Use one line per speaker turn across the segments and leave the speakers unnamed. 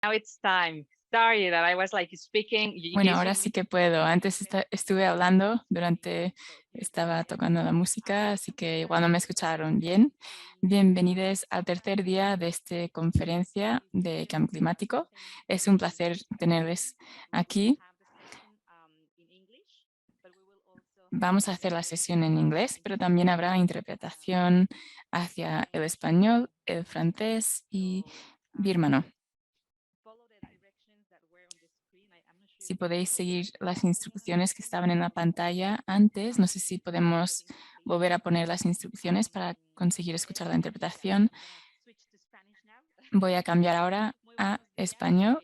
Now it's time. Sorry that I was like speaking.
Bueno, ahora sí que puedo. Antes estuve hablando estaba tocando la música, así que igual no me escucharon bien. Bienvenidos al tercer día de esta conferencia de cambio climático. Es un placer tenerles aquí. Vamos a hacer la sesión en inglés, pero también habrá interpretación hacia el español, el francés y birmano. Si podéis seguir las instrucciones que estaban en la pantalla antes, no sé si podemos volver a poner las instrucciones para conseguir escuchar la interpretación. Voy a cambiar ahora a español.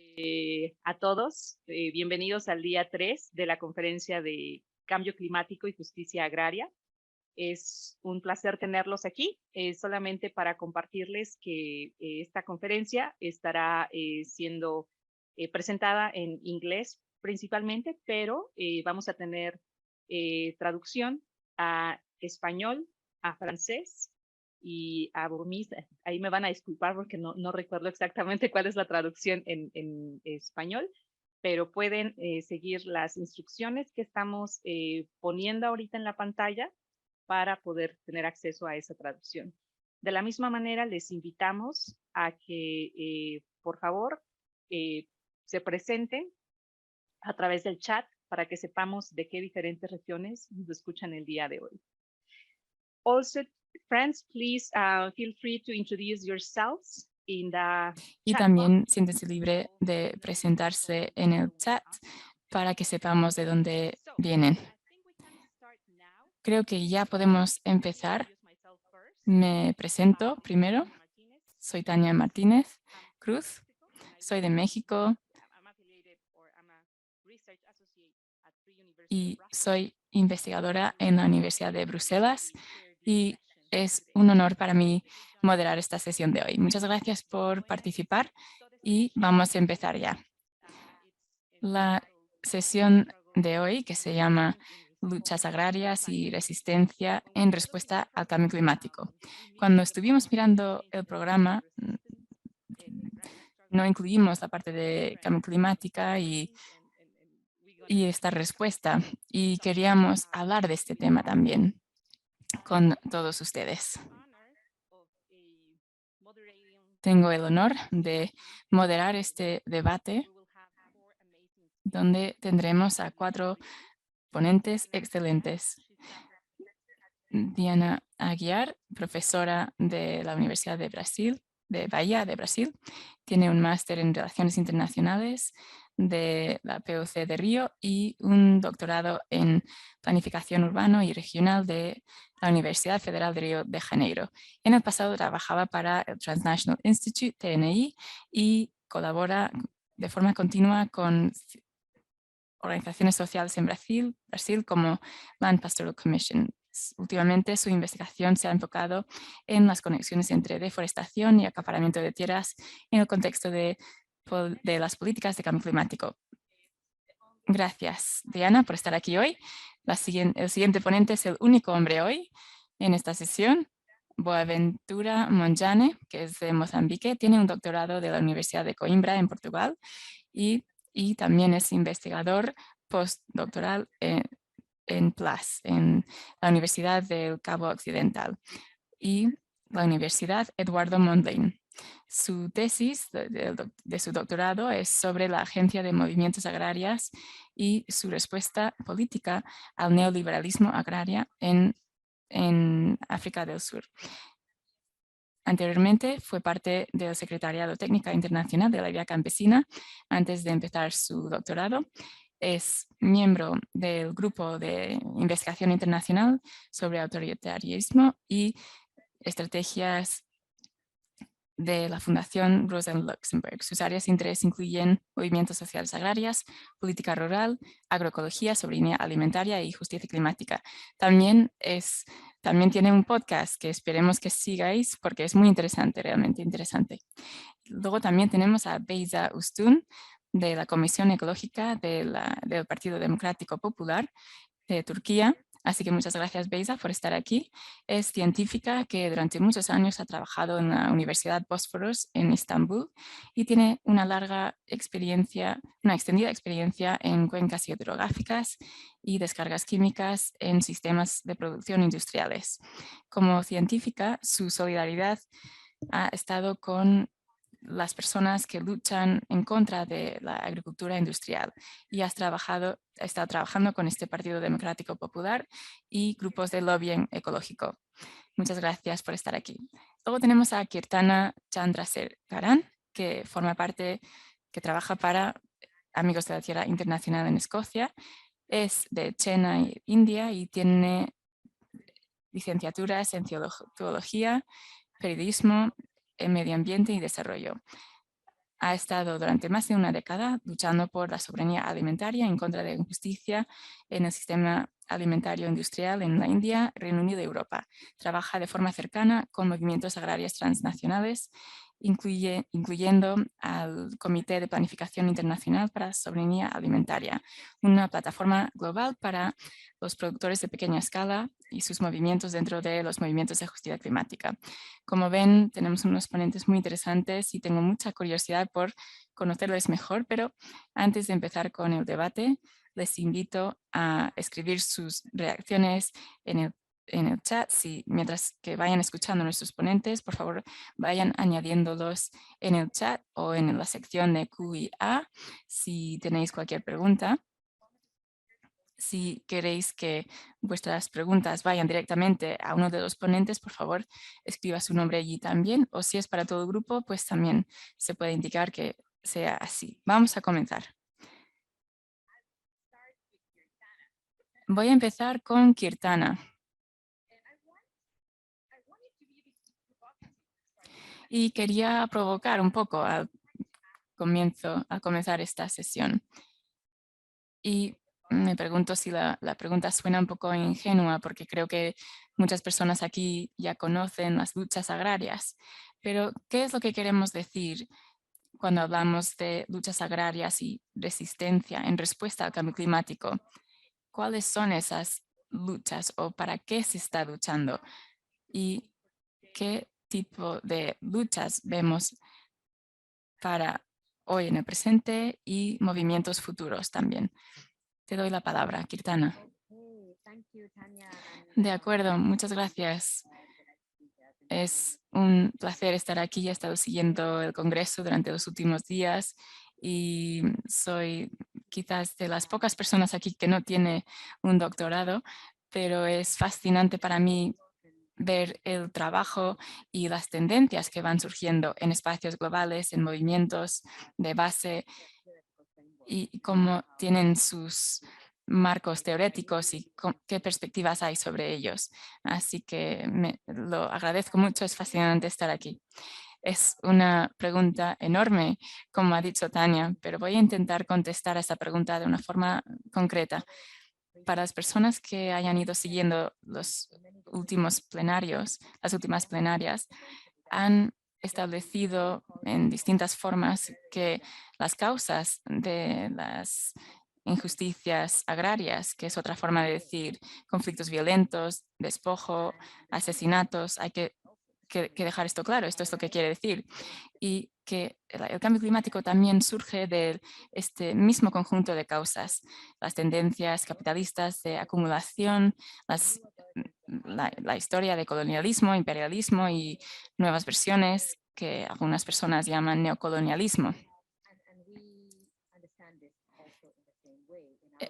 A todos, bienvenidos al día 3 de la conferencia de Cambio Climático y Justicia Agraria. Es un placer tenerlos aquí, solamente para compartirles que esta conferencia estará siendo presentada en inglés principalmente, pero vamos a tener traducción a español, a francés y a burmese. Ahí me van a disculpar porque no recuerdo exactamente cuál es la traducción en español, pero pueden seguir las instrucciones que estamos poniendo ahorita en la pantalla para poder tener acceso a esa traducción. De la misma manera, les invitamos a que, por favor, se presenten a través del chat para que sepamos de qué diferentes regiones nos escuchan el día de hoy. Also, friends, please feel free to introduce yourselves in the
Y
chat box.
también siéntense libre de presentarse en el chat para que sepamos de dónde vienen. Creo que ya podemos empezar. Me presento primero. Soy Tania Martínez Cruz. Soy de México y soy investigadora en la Universidad de Bruselas y es un honor para mí moderar esta sesión de hoy. Muchas gracias por participar y vamos a empezar ya. La sesión de hoy, que se llama Luchas agrarias y resistencia en respuesta al cambio climático. Cuando estuvimos mirando el programa, no incluimos la parte de cambio climático y esta respuesta, y queríamos hablar de este tema también con todos ustedes. Tengo el honor de moderar este debate donde tendremos a 4 ponentes excelentes. Diana Aguiar, profesora de la Universidad de Brasil, de Bahía de Brasil, tiene un máster en Relaciones Internacionales de la PUC de Río y un doctorado en Planificación Urbano y Regional de la Universidad Federal de Río de Janeiro. En el pasado trabajaba para el Transnational Institute, TNI, y colabora de forma continua con organizaciones sociales en Brasil como Land Pastoral Commission. Últimamente su investigación se ha enfocado en las conexiones entre deforestación y acaparamiento de tierras en el contexto de las políticas de cambio climático. Gracias, Diana, por estar aquí hoy. El siguiente ponente es el único hombre hoy en esta sesión. Boaventura Monjane, que es de Mozambique, tiene un doctorado de la Universidad de Coimbra en Portugal y también es investigador postdoctoral en PLAS, en la Universidad del Cabo Occidental y la Universidad Eduardo Mondlane. Su tesis de su doctorado es sobre la Agencia de Movimientos Agrarias y su respuesta política al neoliberalismo agrario en África del Sur. Anteriormente fue parte del Secretariado Técnica Internacional de la Vía Campesina antes de empezar su doctorado. Es miembro del Grupo de Investigación Internacional sobre Autoritarismo y Estrategias de la Fundación Rosa Luxemburg. Sus áreas de interés incluyen movimientos sociales agrarias, política rural, agroecología, soberanía alimentaria y justicia climática. También tiene un podcast que esperemos que sigáis porque es muy interesante, realmente interesante. Luego también tenemos a Beyza Ustun de la Comisión Ecológica del Partido Democrático Popular de Turquía. Así que muchas gracias, Beyza, por estar aquí. Es científica que durante muchos años ha trabajado en la Universidad Bósforos en Estambul y tiene una larga experiencia, una extendida experiencia en cuencas hidrográficas y descargas químicas en sistemas de producción industriales. Como científica, su solidaridad ha estado con las personas que luchan en contra de la agricultura industrial y ha estado trabajando con este Partido Democrático Popular y grupos de lobbying ecológico. Muchas gracias por estar aquí. Luego tenemos a Kirtana Chandrasekaran, que que trabaja para Amigos de la Tierra Internacional en Escocia. Es de Chennai, India, y tiene licenciaturas en teología, periodismo, en medio ambiente y desarrollo. Ha estado durante más de una década luchando por la soberanía alimentaria en contra de la injusticia en el sistema alimentario industrial en la India, Reino Unido y Europa. Trabaja de forma cercana con movimientos agrarios transnacionales, incluyendo al Comité de Planificación Internacional para la Soberanía Alimentaria, una plataforma global para los productores de pequeña escala y sus movimientos dentro de los movimientos de justicia climática. Como ven, tenemos unos ponentes muy interesantes y tengo mucha curiosidad por conocerles mejor, pero antes de empezar con el debate, les invito a escribir sus reacciones en el chat. Mientras que vayan escuchando a nuestros ponentes, por favor, vayan añadiéndolos en el chat o en la sección de Q&A si tenéis cualquier pregunta. Si queréis que vuestras preguntas vayan directamente a uno de los ponentes, por favor, escriba su nombre allí también. O si es para todo el grupo, pues también se puede indicar que sea así. Vamos a comenzar. Voy a empezar con Kirtana. Y quería provocar un poco al comenzar esta sesión. Y me pregunto si la pregunta suena un poco ingenua, porque creo que muchas personas aquí ya conocen las luchas agrarias. Pero, ¿qué es lo que queremos decir cuando hablamos de luchas agrarias y resistencia en respuesta al cambio climático? ¿Cuáles son esas luchas o para qué se está luchando? ¿Y qué tipo de luchas vemos para hoy en el presente y movimientos futuros también? Te doy la palabra, Kirtana. De acuerdo, muchas gracias. Es un placer estar aquí. He estado siguiendo el Congreso durante los últimos días y soy quizás de las pocas personas aquí que no tiene un doctorado, pero es fascinante para mí ver el trabajo y las tendencias que van surgiendo en espacios globales, en movimientos de base y cómo tienen sus marcos teoréticos y qué perspectivas hay sobre ellos. Así que lo agradezco mucho, es fascinante estar aquí. Es una pregunta enorme, como ha dicho Tania, pero voy a intentar contestar a esta pregunta de una forma concreta. Para las personas que hayan ido siguiendo los últimos plenarios, las últimas plenarias, han establecido en distintas formas que las causas de las injusticias agrarias, que es otra forma de decir conflictos violentos, despojo, asesinatos, hay que dejar esto claro, esto es lo que quiere decir. Y que el cambio climático también surge de este mismo conjunto de causas, las tendencias capitalistas de acumulación, la historia de colonialismo, imperialismo y nuevas versiones que algunas personas llaman neocolonialismo.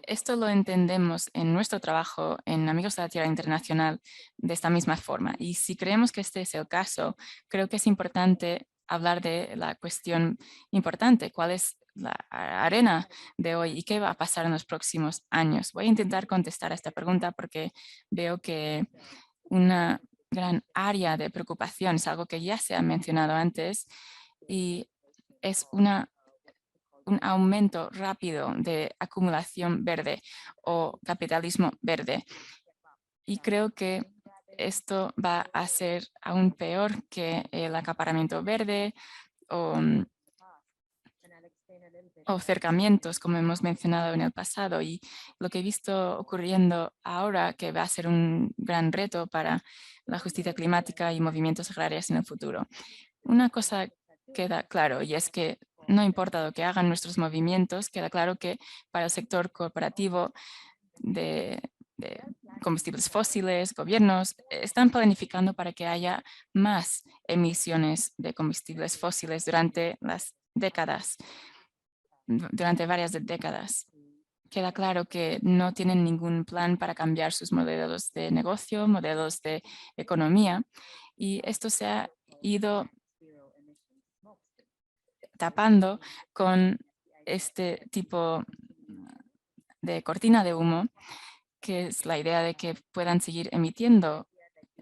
Esto lo entendemos en nuestro trabajo en Amigos de la Tierra Internacional de esta misma forma. Y si creemos que este es el caso, creo que es importante hablar de la cuestión importante, cuál es la arena de hoy y qué va a pasar en los próximos años. Voy a intentar contestar a esta pregunta porque veo que una gran área de preocupación es algo que ya se ha mencionado antes y es un aumento rápido de acumulación verde o capitalismo verde. Y creo que esto va a ser aún peor que el acaparamiento verde o o acercamientos, como hemos mencionado en el pasado, y lo que he visto ocurriendo ahora, que va a ser un gran reto para la justicia climática y movimientos agrarios en el futuro. Una cosa queda claro, y es que no importa lo que hagan nuestros movimientos, queda claro que para el sector corporativo de combustibles fósiles, gobiernos, están planificando para que haya más emisiones de combustibles fósiles durante las décadas, durante varias décadas. Queda claro que no tienen ningún plan para cambiar sus modelos de negocio, modelos de economía, y esto se ha ido tapando con este tipo de cortina de humo, que es la idea de que puedan seguir emitiendo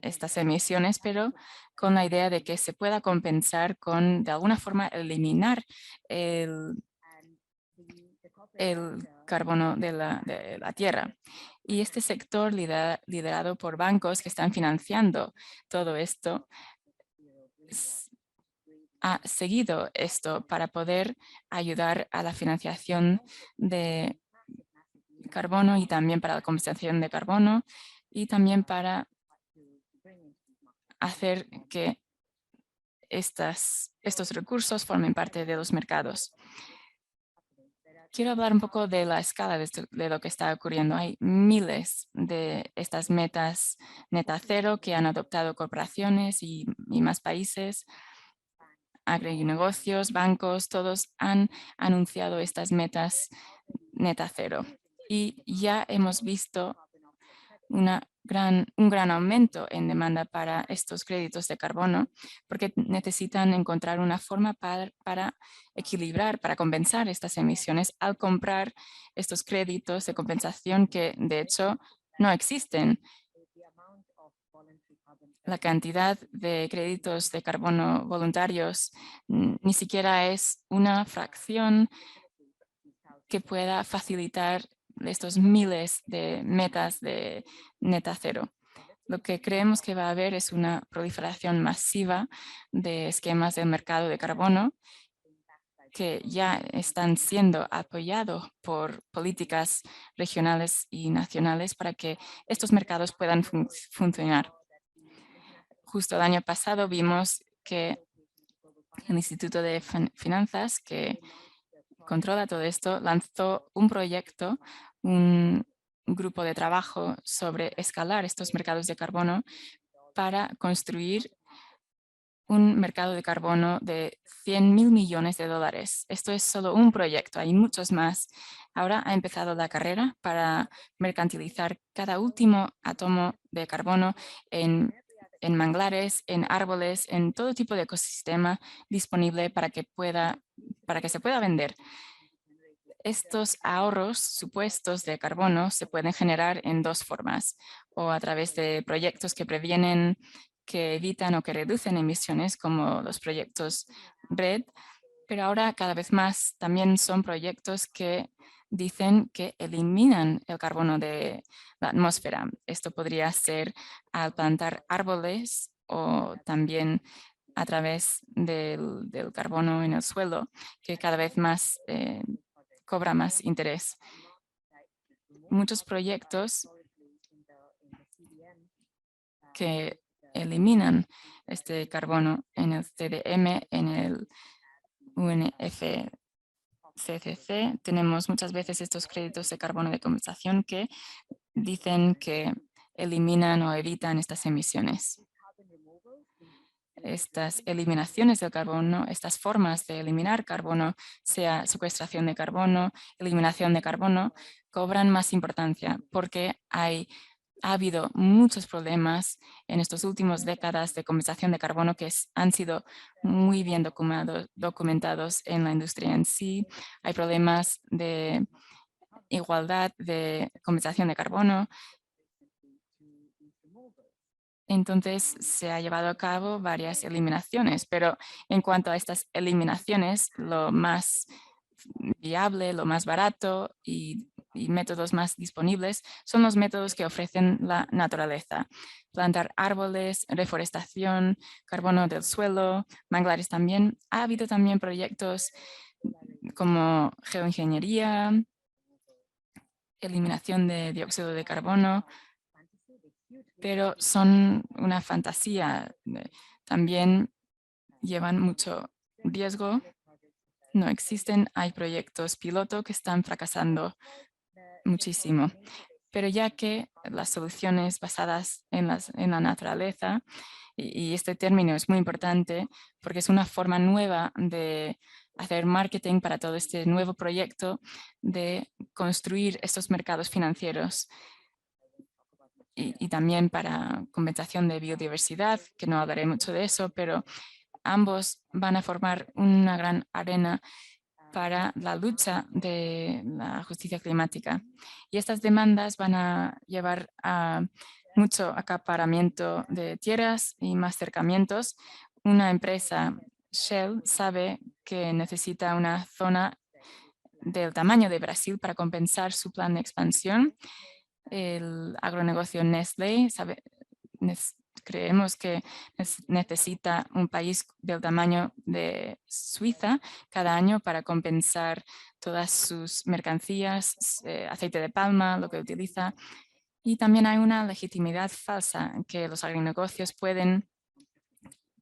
estas emisiones, pero con la idea de que se pueda compensar con, de alguna forma, eliminar el, el carbono de la tierra. Y este sector liderado por bancos que están financiando todo esto ha seguido esto para poder ayudar a la financiación de carbono y también para la compensación de carbono y también para hacer que estos recursos formen parte de los mercados. Quiero hablar un poco de la escala de lo que está ocurriendo. Hay miles de estas metas neta cero que han adoptado corporaciones y más países, agronegocios, bancos, todos han anunciado estas metas neta cero. Y ya hemos visto un gran aumento en demanda para estos créditos de carbono, porque necesitan encontrar una forma para equilibrar, para compensar estas emisiones al comprar estos créditos de compensación que de hecho no existen. La cantidad de créditos de carbono voluntarios ni siquiera es una fracción que pueda facilitar estos miles de metas de neta cero. Lo que creemos que va a haber es una proliferación masiva de esquemas del mercado de carbono que ya están siendo apoyados por políticas regionales y nacionales para que estos mercados puedan funcionar. Justo el año pasado vimos que el Instituto de Finanzas, que controla todo esto, lanzó un proyecto, un grupo de trabajo sobre escalar estos mercados de carbono para construir un mercado de carbono de 100.000 millones de dólares. Esto es solo un proyecto, hay muchos más. Ahora ha empezado la carrera para mercantilizar cada último átomo de carbono en manglares, en árboles, en todo tipo de ecosistema disponible para que se pueda vender. Estos ahorros supuestos de carbono se pueden generar en dos formas, o a través de proyectos que previenen, que evitan o que reducen emisiones, como los proyectos RED, pero ahora cada vez más también son proyectos que dicen que eliminan el carbono de la atmósfera. Esto podría ser al plantar árboles o también a través del carbono en el suelo, que cada vez más cobra más interés. Muchos proyectos que eliminan este carbono en el CDM, en el UNFCCC, tenemos muchas veces estos créditos de carbono de compensación que dicen que eliminan o evitan estas emisiones. Estas eliminaciones del carbono, estas formas de eliminar carbono, sea secuestración de carbono, eliminación de carbono, cobran más importancia porque ha habido muchos problemas en estas últimas décadas de compensación de carbono que han sido muy bien documentados en la industria en sí. Hay problemas de igualdad de compensación de carbono. Entonces se ha llevado a cabo varias eliminaciones, pero en cuanto a estas eliminaciones, lo más viable, lo más barato y métodos más disponibles son los métodos que ofrecen la naturaleza. Plantar árboles, reforestación, carbono del suelo, manglares también. Ha habido también proyectos como geoingeniería, eliminación de dióxido de carbono, pero son una fantasía. También llevan mucho riesgo, no existen, hay proyectos piloto que están fracasando muchísimo. Pero ya que las soluciones basadas en la naturaleza, y este término es muy importante porque es una forma nueva de hacer marketing para todo este nuevo proyecto de construir estos mercados financieros y también para compensación de biodiversidad, que no hablaré mucho de eso, pero ambos van a formar una gran arena para la lucha de la justicia climática. Y estas demandas van a llevar a mucho acaparamiento de tierras y más cercamientos. Una empresa, Shell, sabe que necesita una zona del tamaño de Brasil para compensar su plan de expansión. El agronegocio Nestlé creemos que necesita un país del tamaño de Suiza cada año para compensar todas sus mercancías, aceite de palma, lo que utiliza. Y también hay una legitimidad falsa que los agronegocios pueden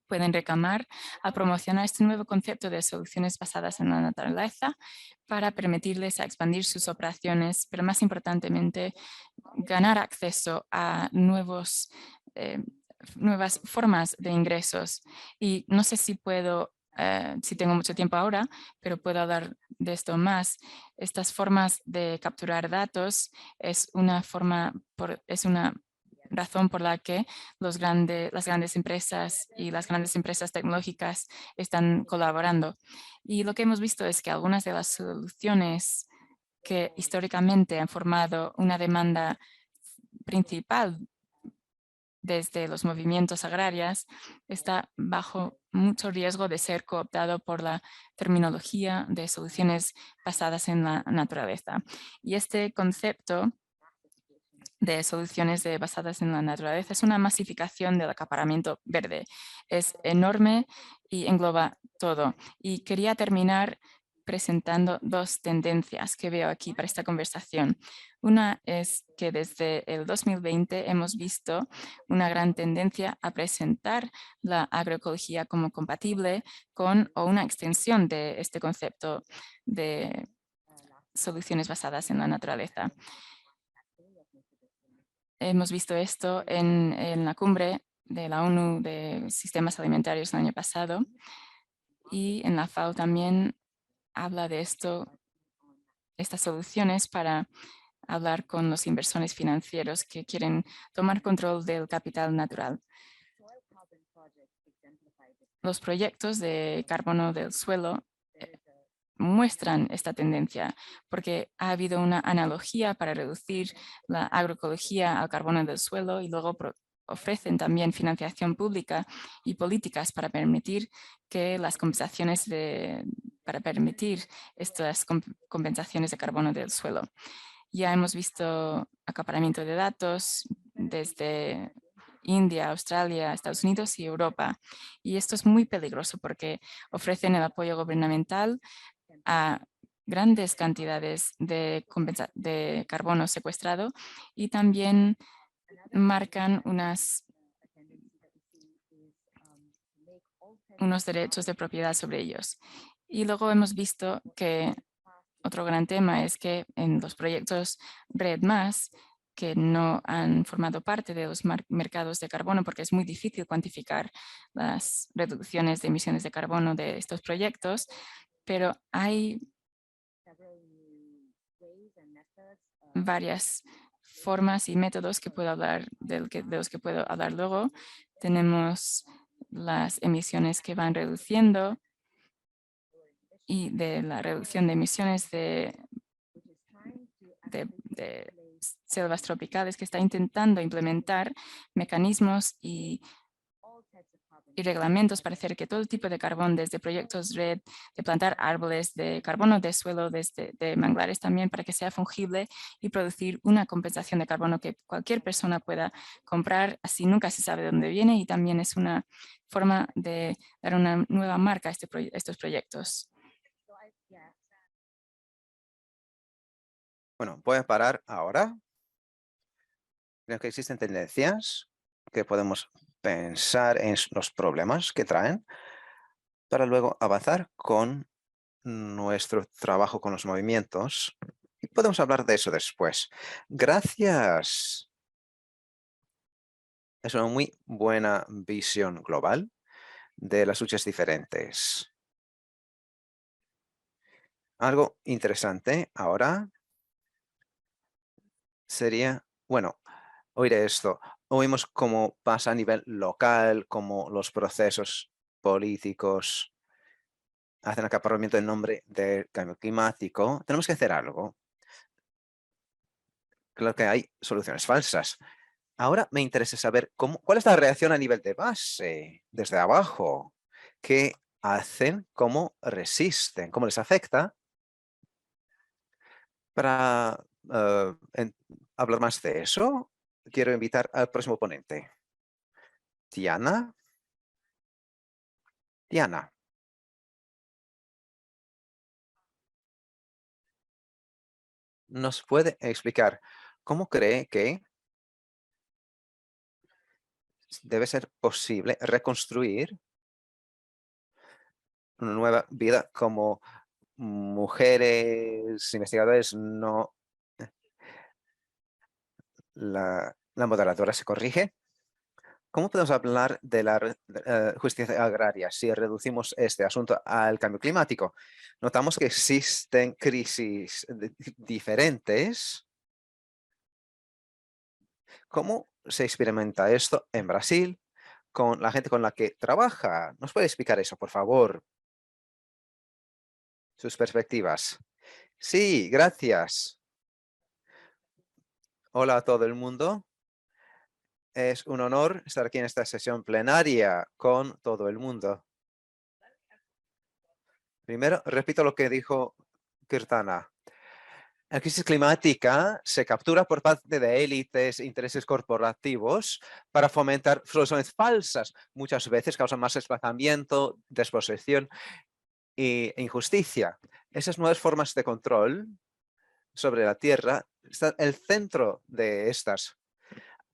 reclamar al promocionar este nuevo concepto de soluciones basadas en la naturaleza para permitirles a expandir sus operaciones, pero más importantemente, ganar acceso a nuevas formas de ingresos. Y no sé si si tengo mucho tiempo ahora, pero puedo hablar de esto más. Estas formas de capturar datos es una razón por la que las grandes empresas y las grandes empresas tecnológicas están colaborando. Y lo que hemos visto es que algunas de las soluciones que históricamente han formado una demanda principal desde los movimientos agrarios está bajo mucho riesgo de ser cooptado por la terminología de soluciones basadas en la naturaleza. Y este concepto de soluciones basadas en la naturaleza es una masificación del acaparamiento verde. Es enorme y engloba todo. Y quería terminar presentando dos tendencias que veo aquí para esta conversación. Una es que desde el 2020 hemos visto una gran tendencia a presentar la agroecología como compatible con o una extensión de este concepto de soluciones basadas en la naturaleza. Hemos visto esto en la cumbre de la ONU de Sistemas Alimentarios el año pasado y en la FAO también habla de estas soluciones para hablar con los inversores financieros que quieren tomar control del capital natural. Los proyectos de carbono del suelo muestran esta tendencia porque ha habido una analogía para reducir la agroecología al carbono del suelo y luego ofrecen también financiación pública y políticas para permitir que las compensaciones para permitir estas compensaciones de carbono del suelo. Ya hemos visto acaparamiento de datos desde India, Australia, Estados Unidos y Europa. Y esto es muy peligroso porque ofrecen el apoyo gubernamental a grandes cantidades de carbono secuestrado y también marcan unos derechos de propiedad sobre ellos. Y luego hemos visto que otro gran tema es que en los proyectos RED+, que no han formado parte de los mercados de carbono porque es muy difícil cuantificar las reducciones de emisiones de carbono de estos proyectos, pero hay varias formas y métodos que puedo hablar de los que puedo hablar luego. Tenemos las emisiones que van reduciendo y de la reducción de emisiones de selvas tropicales que está intentando implementar mecanismos y reglamentos para hacer que todo tipo de carbón, desde proyectos RED, de plantar árboles, de carbono de suelo, de manglares también, para que sea fungible y producir una compensación de carbono que cualquier persona pueda comprar, así nunca se sabe de dónde viene y también es una forma de dar una nueva marca a estos proyectos.
Bueno, voy a parar ahora. Creo que existen tendencias que podemos pensar en los problemas que traen para luego avanzar con nuestro trabajo con los movimientos. Y podemos hablar de eso después. Gracias. Es una muy buena visión global de las luchas diferentes. Algo interesante ahora sería, bueno, oír esto. Oímos cómo pasa a nivel local, cómo los procesos políticos hacen acaparamiento en nombre del cambio climático. Tenemos que hacer algo. Claro que hay soluciones falsas. Ahora me interesa saber cuál es la reacción a nivel de base, desde abajo. ¿Qué hacen? ¿Cómo resisten? ¿Cómo les afecta? Para hablar más de eso, quiero invitar al próximo ponente. Diana. Diana. ¿Nos puede explicar cómo cree que debe ser posible reconstruir una nueva vida como mujeres investigadores? No, la moderadora se corrige. ¿Cómo podemos hablar de la justicia agraria si reducimos este asunto al cambio climático? Notamos que existen crisis diferentes. ¿Cómo se experimenta esto en Brasil con la gente con la que trabaja? ¿Nos puede explicar eso, por favor? Sus perspectivas. Sí, gracias. Hola a todo el mundo. Es un honor estar aquí en esta sesión plenaria con todo el mundo. Primero, repito lo que dijo Kirtana. La crisis climática se captura por parte de élites e intereses corporativos para fomentar soluciones falsas. Muchas veces causan más desplazamiento, desposesión e injusticia. Esas nuevas formas de control sobre la Tierra están en el centro de estas.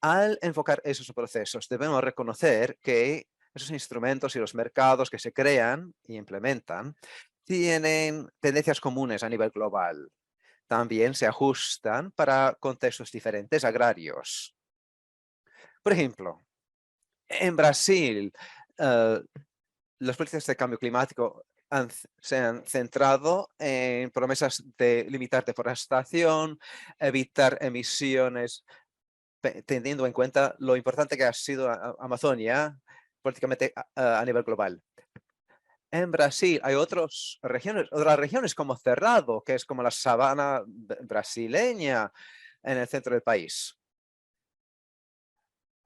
Al enfocar esos procesos, debemos reconocer que esos instrumentos y los mercados que se crean y implementan tienen tendencias comunes a nivel global. También se ajustan para contextos diferentes agrarios. Por ejemplo, en Brasil, las políticas de cambio climático se han centrado en promesas de limitar deforestación, evitar emisiones, teniendo en cuenta lo importante que ha sido Amazonia políticamente a nivel global. En Brasil hay otras regiones como Cerrado, que es como la sabana brasileña en el centro del país.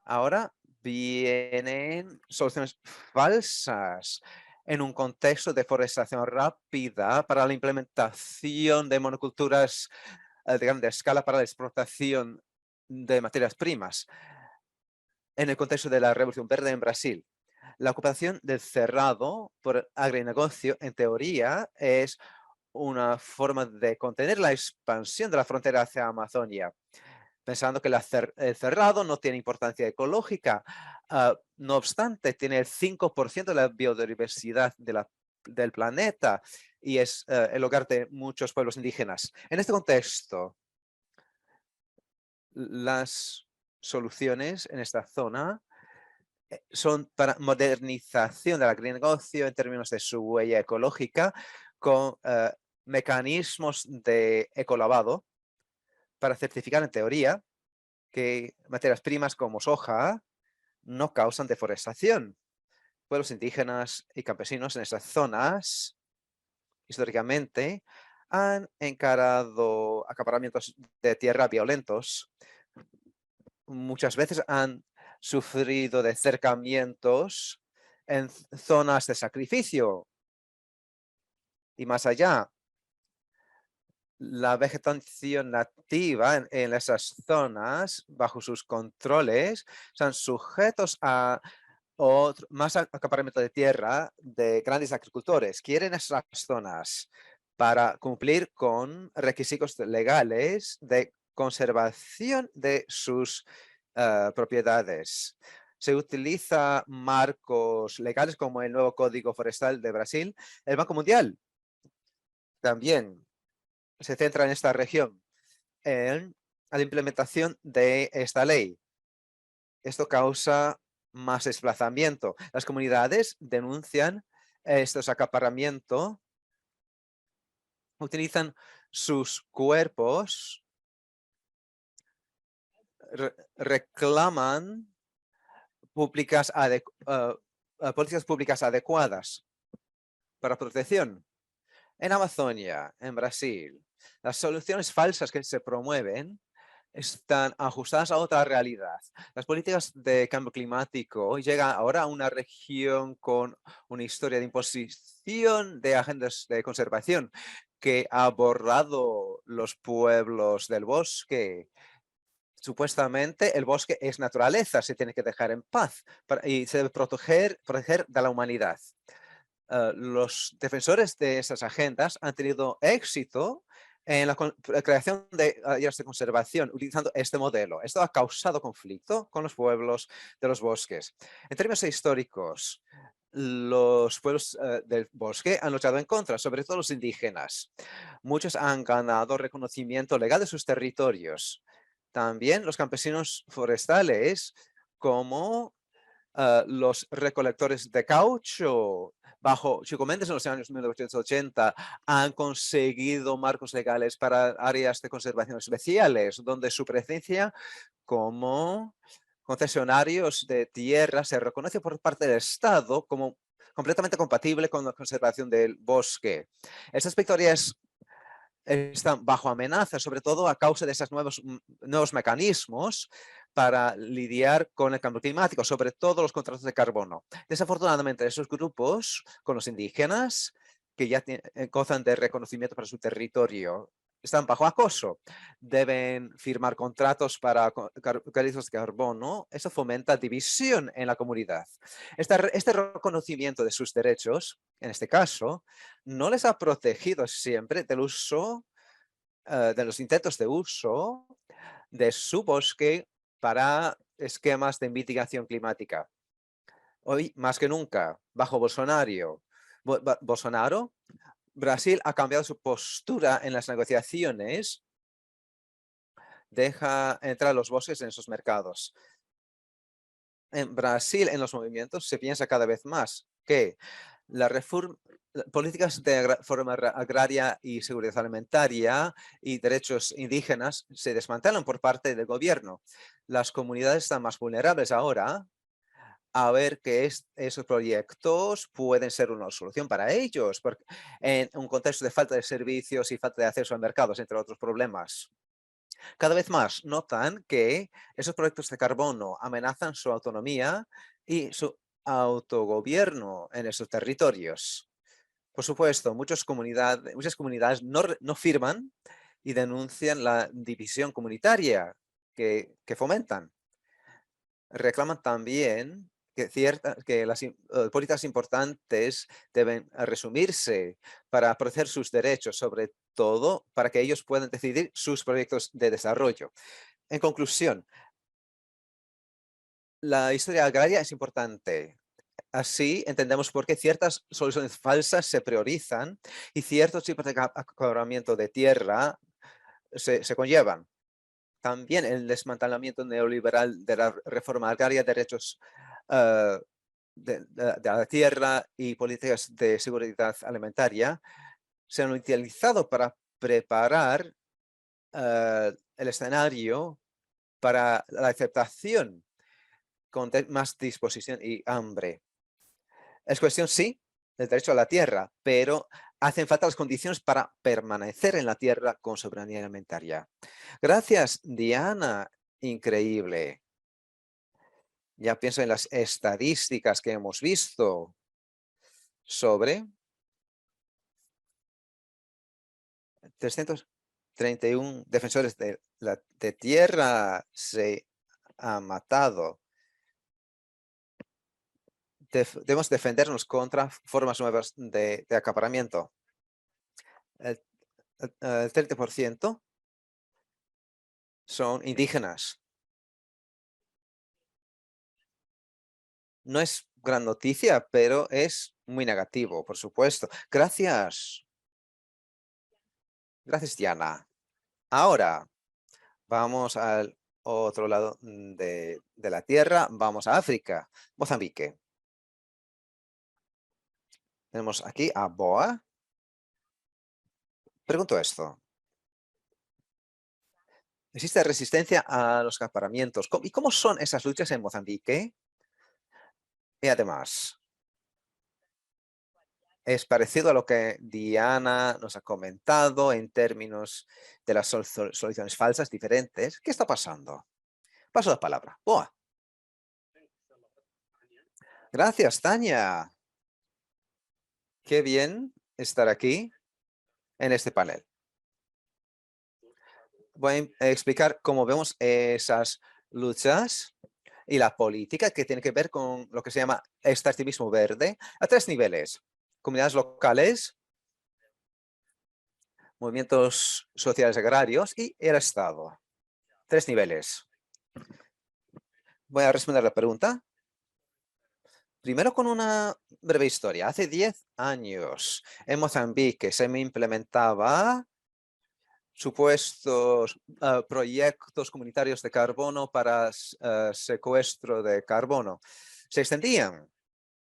Ahora vienen soluciones falsas en un contexto de deforestación rápida para la implementación de monoculturas de grande escala para la explotación de materias primas. En el contexto de la Revolución Verde en Brasil, la ocupación del cerrado por agronegocio, en teoría, es una forma de contener la expansión de la frontera hacia Amazonia, pensando que el cerrado no tiene importancia ecológica. No obstante, tiene el 5% de la biodiversidad del planeta y es el hogar de muchos pueblos indígenas. En este contexto, las soluciones en esta zona son para modernización del agronegocio en términos de su huella ecológica con mecanismos de ecolavado para certificar en teoría que materias primas como soja no causan deforestación. Pueblos indígenas y campesinos en estas zonas históricamente han encarado acaparamientos de tierra violentos. Muchas veces han sufrido de cercamientos en zonas de sacrificio y más allá. La vegetación nativa en esas zonas, bajo sus controles, están sujetos a más acaparamiento de tierra de grandes agricultores. Quieren esas zonas para cumplir con requisitos legales de conservación de sus propiedades. Se utiliza marcos legales como el nuevo Código Forestal de Brasil. El Banco Mundial también se centra en esta región, en la implementación de esta ley. Esto causa más desplazamiento. Las comunidades denuncian estos acaparamientos, utilizan sus cuerpos, reclaman políticas públicas adecuadas para protección. En Amazonia, en Brasil, las soluciones falsas que se promueven están ajustadas a otra realidad. Las políticas de cambio climático llegan ahora a una región con una historia de imposición de agendas de conservación que ha borrado los pueblos del bosque. Supuestamente el bosque es naturaleza, se tiene que dejar en paz y se debe proteger de la humanidad. Los defensores de esas agendas han tenido éxito en la creación de áreas de conservación utilizando este modelo. Esto ha causado conflicto con los pueblos de los bosques. En términos históricos, los pueblos del bosque han luchado en contra, sobre todo los indígenas. Muchos han ganado reconocimiento legal de sus territorios. También los campesinos forestales, como los recolectores de caucho bajo Chico Mendes en los años 1980 han conseguido marcos legales para áreas de conservación especiales, donde su presencia como concesionarios de tierra se reconoce por parte del Estado como completamente compatible con la conservación del bosque. Estas victorias están bajo amenaza, sobre todo a causa de esos nuevos mecanismos para lidiar con el cambio climático, sobre todo los contratos de carbono. Desafortunadamente, esos grupos, con los indígenas, que ya gozan de reconocimiento para su territorio, están bajo acoso. Deben firmar contratos para créditos de carbono. Eso fomenta división en la comunidad. Este reconocimiento de sus derechos, en este caso, no les ha protegido siempre del uso, de los intentos de uso de su bosque para esquemas de mitigación climática. Hoy, más que nunca, bajo Bolsonaro, Brasil ha cambiado su postura en las negociaciones, deja entrar los bosques en esos mercados. En Brasil, en los movimientos, se piensa cada vez más que las políticas de reforma agraria y seguridad alimentaria y derechos indígenas se desmantelan por parte del gobierno. Las comunidades están más vulnerables ahora a ver que esos proyectos pueden ser una solución para ellos, porque en un contexto de falta de servicios y falta de acceso a mercados, entre otros problemas. Cada vez más notan que esos proyectos de carbono amenazan su autonomía y su autogobierno en esos territorios. Por supuesto, muchas comunidades no firman y denuncian la división comunitaria que fomentan. Reclaman también que las políticas importantes deben resumirse para proteger sus derechos, sobre todo para que ellos puedan decidir sus proyectos de desarrollo. En conclusión, la historia agraria es importante. Así entendemos por qué ciertas soluciones falsas se priorizan y ciertos tipos de acaparamiento de tierra se conllevan. También el desmantelamiento neoliberal de la reforma agraria, derechos de la tierra y políticas de seguridad alimentaria se han utilizado para preparar el escenario para la aceptación con más disposición y hambre. Es cuestión, sí, del derecho a la tierra, pero hacen falta las condiciones para permanecer en la tierra con soberanía alimentaria. Gracias, Diana. Increíble. Ya pienso en las estadísticas que hemos visto sobre 331 defensores de tierra se han matado. Debemos defendernos contra formas nuevas de acaparamiento. el 30% son indígenas. No es gran noticia, pero es muy negativo, por supuesto. Gracias. Gracias, Diana. Ahora vamos al otro lado de la Tierra. Vamos a África, Mozambique. Tenemos aquí a Boa. Pregunto esto. ¿Existe resistencia a los acaparamientos? ¿Y cómo son esas luchas en Mozambique? Y además, es parecido a lo que Diana nos ha comentado en términos de las soluciones falsas diferentes. ¿Qué está pasando? Paso la palabra. Boa. Gracias, Tania. Qué bien estar aquí en este panel. Voy a explicar cómo vemos esas luchas y la política que tiene que ver con lo que se llama extractivismo verde a 3 niveles. Comunidades locales, movimientos sociales agrarios y el Estado. 3 niveles. Voy a responder la pregunta. Primero con una breve historia. Hace 10 años en Mozambique se me implementaba supuestos proyectos comunitarios de carbono para secuestro de carbono. Se extendían.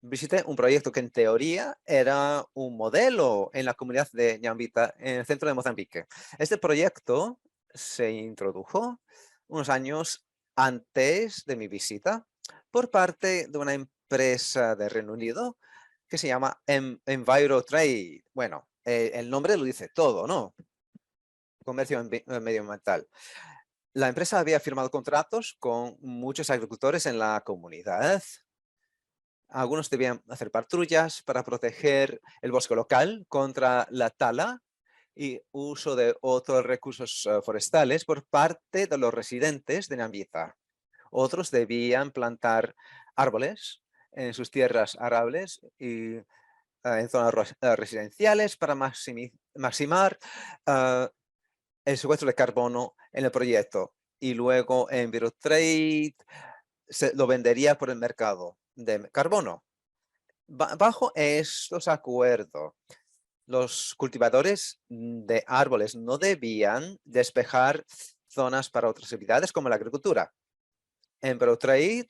Visité un proyecto que en teoría era un modelo en la comunidad de Ñambita, en el centro de Mozambique. Este proyecto se introdujo unos años antes de mi visita por parte de una empresa de Reino Unido que se llama EnviroTrade. Bueno, el nombre lo dice todo, ¿no? Comercio medioambiental. La empresa había firmado contratos con muchos agricultores en la comunidad. Algunos debían hacer patrullas para proteger el bosque local contra la tala y uso de otros recursos forestales por parte de los residentes de Ñambita. Otros debían plantar árboles en sus tierras arables y en zonas residenciales para maximar el secuestro de carbono en el proyecto. Y luego EnviroTrade lo vendería por el mercado de carbono. Bajo estos acuerdos, los cultivadores de árboles no debían despejar zonas para otras actividades como la agricultura. EnviroTrade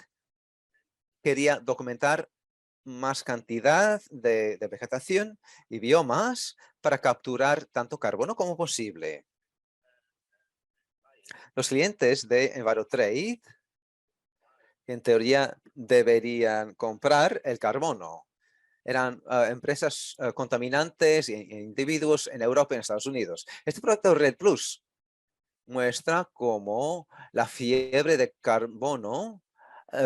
quería documentar más cantidad de vegetación y biomas para capturar tanto carbono como posible. Los clientes de EnviroTrade, en teoría, deberían comprar el carbono. Eran empresas contaminantes e individuos en Europa y en Estados Unidos. Este proyecto Red Plus muestra cómo la fiebre de carbono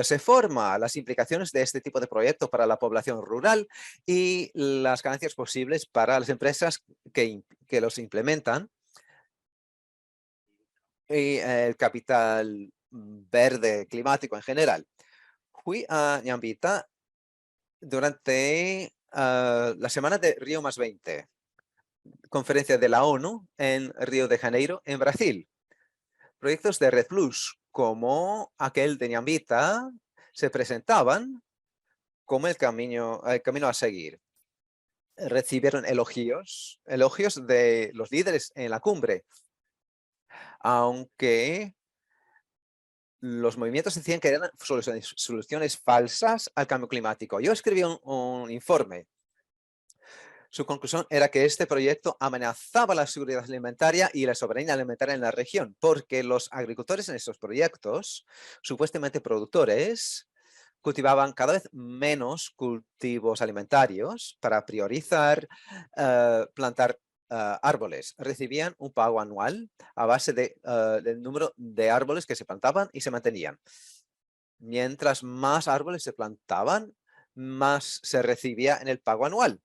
se forma, las implicaciones de este tipo de proyecto para la población rural y las ganancias posibles para las empresas que los implementan y el capital verde climático en general. Fui a Ñambita durante la semana de Río +20, conferencia de la ONU en Río de Janeiro, en Brasil. Proyectos de Red Plus, como aquel de Ñambita, se presentaban como el camino a seguir. Recibieron elogios de los líderes en la cumbre, aunque los movimientos decían que eran soluciones falsas al cambio climático. Yo escribí un informe. Su conclusión era que este proyecto amenazaba la seguridad alimentaria y la soberanía alimentaria en la región, porque los agricultores en estos proyectos, supuestamente productores, cultivaban cada vez menos cultivos alimentarios para priorizar plantar árboles. Recibían un pago anual a base del número de árboles que se plantaban y se mantenían. Mientras más árboles se plantaban, más se recibía en el pago anual.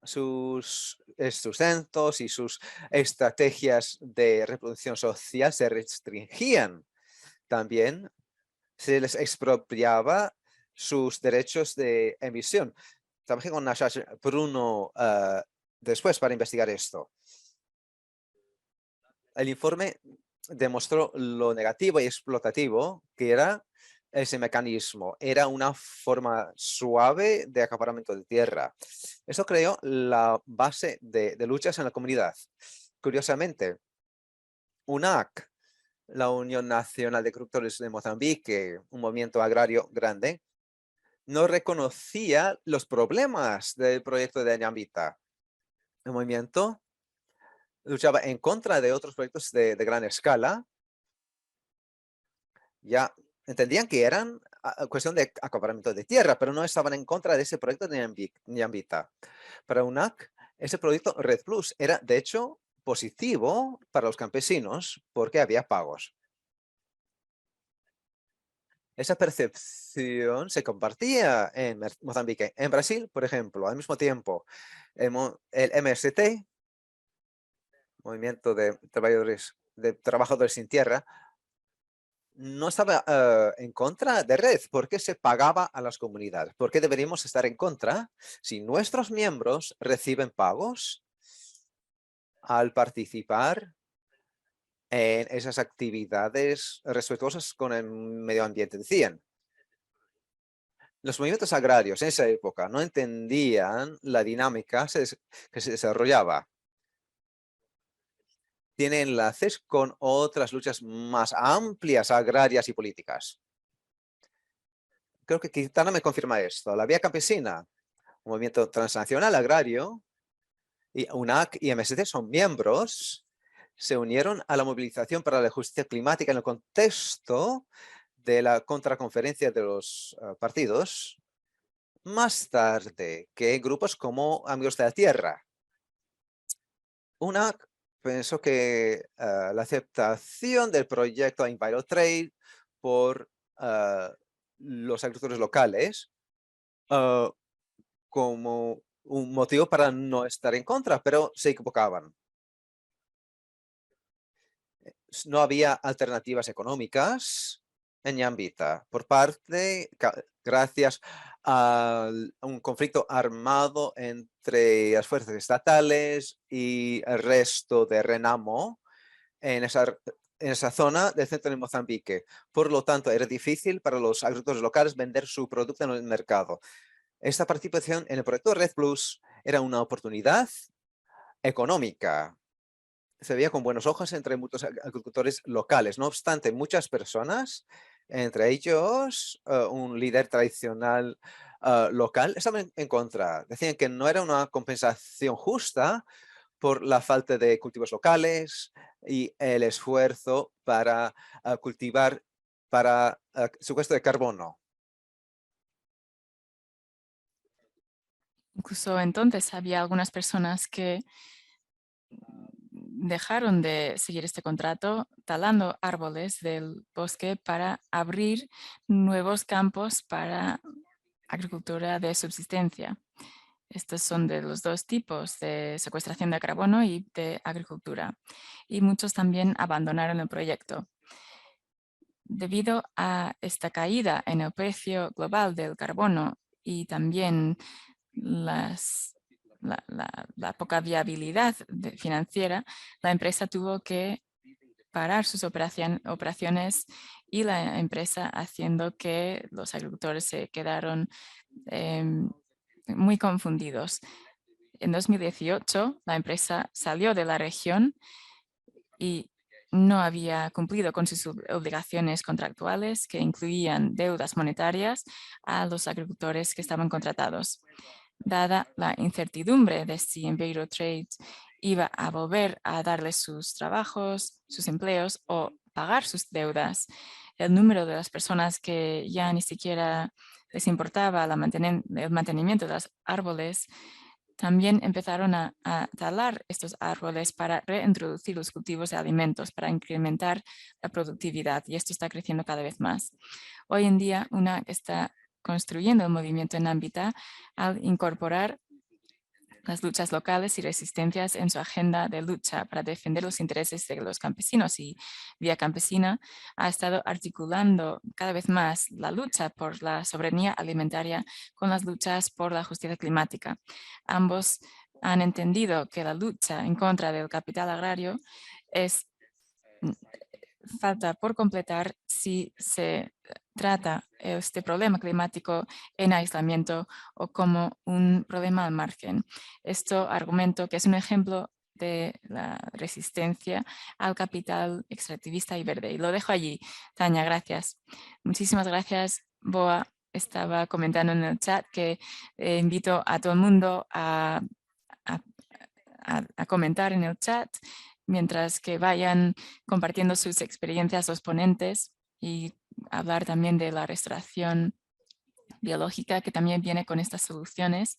Sus sustentos y sus estrategias de reproducción social se restringían. También se les expropiaba sus derechos de emisión. trabajé con Nash Bruno después para investigar esto. El informe demostró lo negativo y explotativo que era ese mecanismo. Era una forma suave de acaparamiento de tierra. Eso creó la base de luchas en la comunidad. Curiosamente, UNAC, la Unión Nacional de Agricultores de Mozambique, un movimiento agrario grande, no reconocía los problemas del proyecto de Ñambita. El movimiento luchaba en contra de otros proyectos de gran escala. Ya entendían que eran cuestión de acaparamiento de tierra, pero no estaban en contra de ese proyecto de Ñambita. Para UNAC, ese proyecto Red Plus era, de hecho, positivo para los campesinos porque había pagos. Esa percepción se compartía en Mozambique. En Brasil, por ejemplo, al mismo tiempo, el MST, Movimiento de Trabajadores sin Tierra, no estaba en contra de Red porque se pagaba a las comunidades. ¿Por qué deberíamos estar en contra si nuestros miembros reciben pagos al participar en esas actividades respetuosas con el medio ambiente? Decían, los movimientos agrarios en esa época no entendían la dinámica que se desarrollaba. Tiene enlaces con otras luchas más amplias, agrarias y políticas. Creo que Quintana me confirma esto. La Vía Campesina, un movimiento transnacional agrario, y UNAC y MST son miembros, se unieron a la movilización para la justicia climática en el contexto de la contraconferencia de los partidos, más tarde que grupos como Amigos de la Tierra. UNAC pensó que la aceptación del proyecto EnviroTrade por los agricultores locales como un motivo para no estar en contra, pero se equivocaban. No había alternativas económicas en Ñambita gracias a un conflicto armado entre las fuerzas estatales y el resto de Renamo en esa zona del centro de Mozambique. Por lo tanto, era difícil para los agricultores locales vender su producto en el mercado. Esta participación en el proyecto Red Plus era una oportunidad económica. Se veía con buenos ojos entre muchos agricultores locales. No obstante, muchas personas, entre ellos un líder tradicional local, estaban en contra. Decían que no era una compensación justa por la falta de cultivos locales y el esfuerzo para cultivar para secuestro de carbono.
Incluso entonces había algunas personas que dejaron de seguir este contrato talando árboles del bosque para abrir nuevos campos para agricultura de subsistencia. Estos son de los dos tipos de secuestración de carbono y de agricultura. Y muchos también abandonaron el proyecto. Debido a esta caída en el precio global del carbono y también la poca viabilidad financiera, la empresa tuvo que parar sus operaciones y la empresa haciendo que los agricultores se quedaron muy confundidos. En 2018, la empresa salió de la región y no había cumplido con sus obligaciones contractuales que incluían deudas monetarias a los agricultores que estaban contratados. Dada la incertidumbre de si EnviroTrade iba a volver a darles sus trabajos, sus empleos o pagar sus deudas, el número de las personas que ya ni siquiera les importaba el mantenimiento de los árboles, también empezaron a talar estos árboles para reintroducir los cultivos de alimentos, para incrementar la productividad, y esto está creciendo cada vez más. Hoy en día, UNAC está construyendo el movimiento en Ñambita al incorporar las luchas locales y resistencias en su agenda de lucha para defender los intereses de los campesinos, y Vía Campesina ha estado articulando cada vez más la lucha por la soberanía alimentaria con las luchas por la justicia climática. Ambos han entendido que la lucha en contra del capital agrario es falta por completar si se trata este problema climático en aislamiento o como un problema al margen. Esto argumento que es un ejemplo de la resistencia al capital extractivista y verde. Y lo dejo allí. Tania, gracias. Muchísimas gracias, Boa. Estaba comentando en el chat que invito a todo el mundo a comentar en el chat mientras que vayan compartiendo sus experiencias los ponentes, y hablar también de la restauración biológica que también viene con estas soluciones.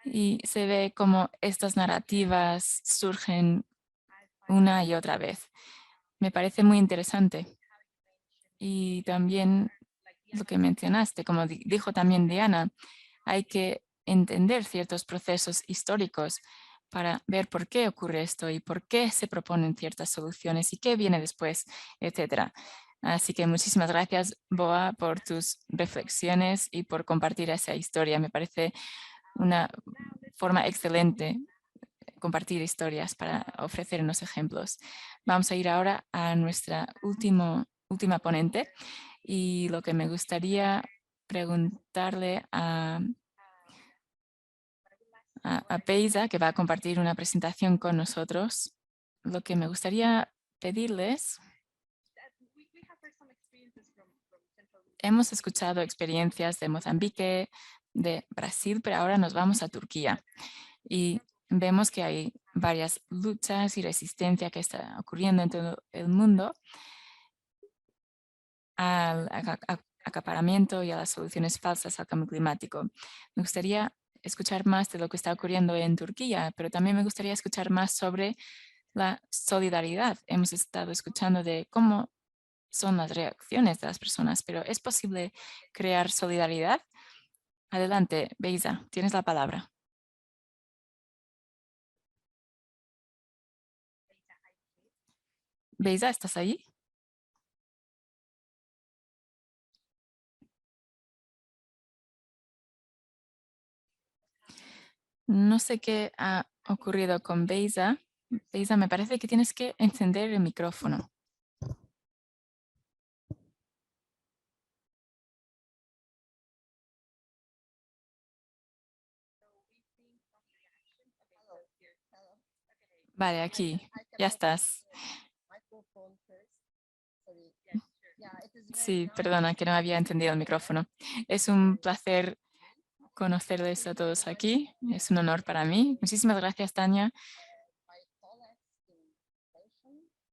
Y se ve cómo estas narrativas surgen una y otra vez. Me parece muy interesante. Y también lo que mencionaste, como dijo también Diana, hay que entender ciertos procesos históricos para ver por qué ocurre esto y por qué se proponen ciertas soluciones y qué viene después, etcétera. Así que muchísimas gracias, Boa, por tus reflexiones y por compartir esa historia. Me parece una forma excelente compartir historias para ofrecer unos ejemplos. Vamos a ir ahora a nuestra última ponente, y lo que me gustaría preguntarle a Beisa, que va a compartir una presentación con nosotros. Lo que me gustaría pedirles, hemos escuchado experiencias de Mozambique, de Brasil, pero ahora nos vamos a Turquía y vemos que hay varias luchas y resistencia que está ocurriendo en todo el mundo al acaparamiento y a las soluciones falsas al cambio climático. Me gustaría escuchar más de lo que está ocurriendo en Turquía, pero también me gustaría escuchar más sobre la solidaridad. Hemos estado escuchando de cómo son las reacciones de las personas, pero ¿es posible crear solidaridad? Adelante, Beisa, tienes la palabra. Beisa, ¿estás ahí? No sé qué ha ocurrido con Beisa. Beisa, me parece que tienes que encender el micrófono. Vale, aquí, ya estás. Sí, perdona que no había entendido el micrófono. Es un placer conocerles a todos aquí. Es un honor para mí. Muchísimas gracias, Tania.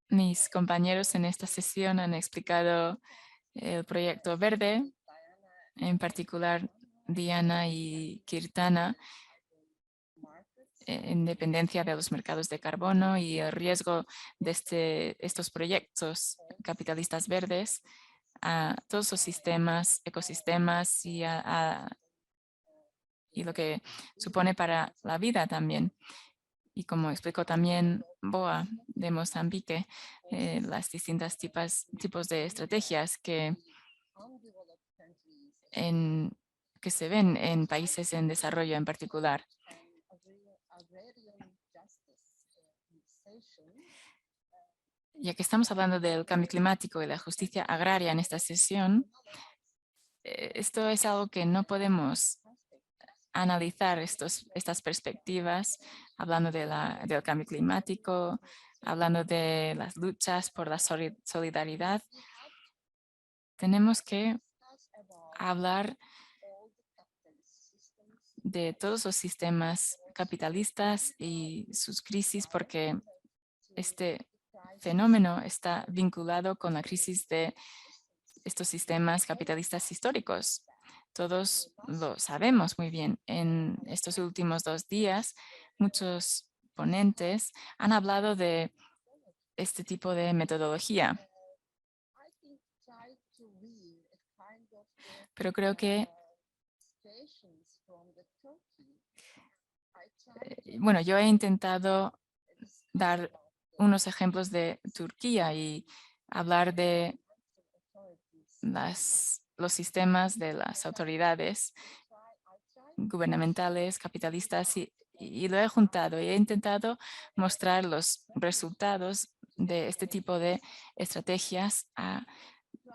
Mis compañeros en esta sesión han explicado el proyecto verde, en particular Diana y Kirtana, en dependencia de los mercados de carbono y el riesgo de estos proyectos capitalistas verdes a todos los sistemas, ecosistemas y lo que supone para la vida también. Y como explicó también Boa de Mozambique, las distintas tipos de estrategias que se ven en países en desarrollo en particular. Ya que estamos hablando del cambio climático y la justicia agraria en esta sesión, esto es algo que no podemos analizar estas perspectivas, hablando del cambio climático, hablando de las luchas por la solidaridad. Tenemos que hablar de todos los sistemas capitalistas y sus crisis, porque este fenómeno está vinculado con la crisis de estos sistemas capitalistas históricos. Todos lo sabemos muy bien. En estos últimos 2 días, muchos ponentes han hablado de este tipo de metodología. Pero creo que Bueno, yo he intentado dar unos ejemplos de Turquía y hablar de los sistemas de las autoridades gubernamentales, capitalistas, y lo he juntado y he intentado mostrar los resultados de este tipo de estrategias a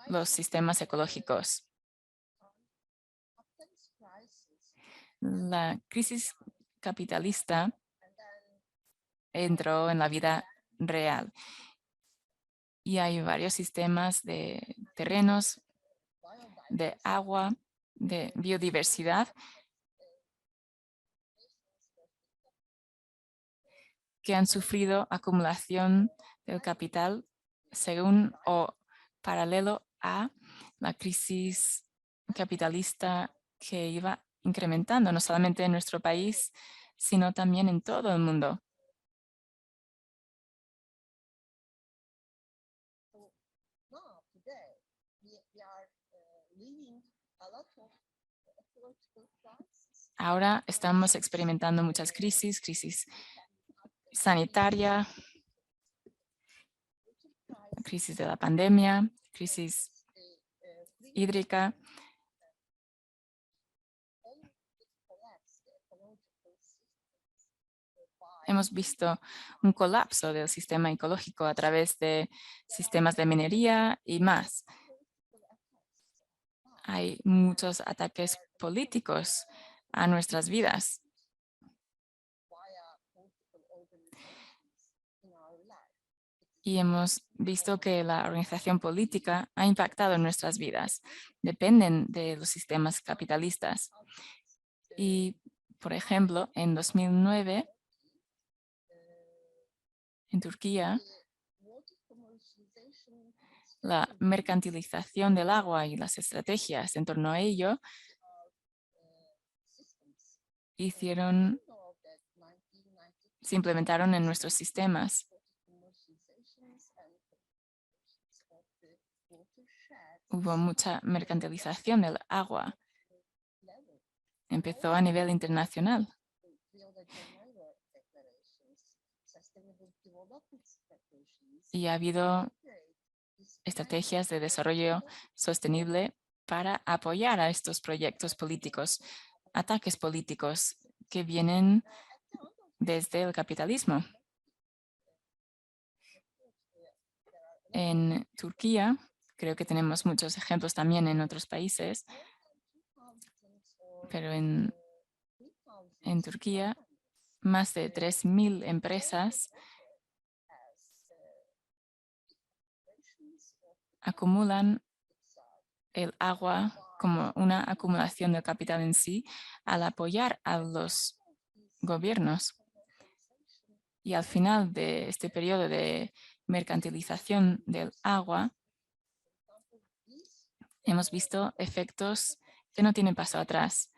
los sistemas ecológicos. La crisis capitalista entró en la vida real y hay varios sistemas de terrenos, de agua, de biodiversidad que han sufrido acumulación del capital según o paralelo a la crisis capitalista que iba incrementando, no solamente en nuestro país, sino también en todo el mundo. Ahora estamos experimentando muchas crisis sanitaria, crisis de la pandemia, crisis hídrica. Hemos visto un colapso del sistema ecológico a través de sistemas de minería y más. Hay muchos ataques políticos a nuestras vidas. Y hemos visto que la organización política ha impactado en nuestras vidas. Dependen de los sistemas capitalistas. Y, por ejemplo, en 2009, en Turquía, la mercantilización del agua y las estrategias en torno a ello se implementaron en nuestros sistemas. Hubo mucha mercantilización del agua. Empezó a nivel internacional. Y ha habido estrategias de desarrollo sostenible para apoyar a estos proyectos políticos, ataques políticos que vienen desde el capitalismo. En Turquía, creo que tenemos muchos ejemplos también en otros países, pero en Turquía, más de 3.000 empresas acumulan el agua como una acumulación del capital en sí al apoyar a los gobiernos. Y al final de este periodo de mercantilización del agua, hemos visto efectos que no tienen paso atrás.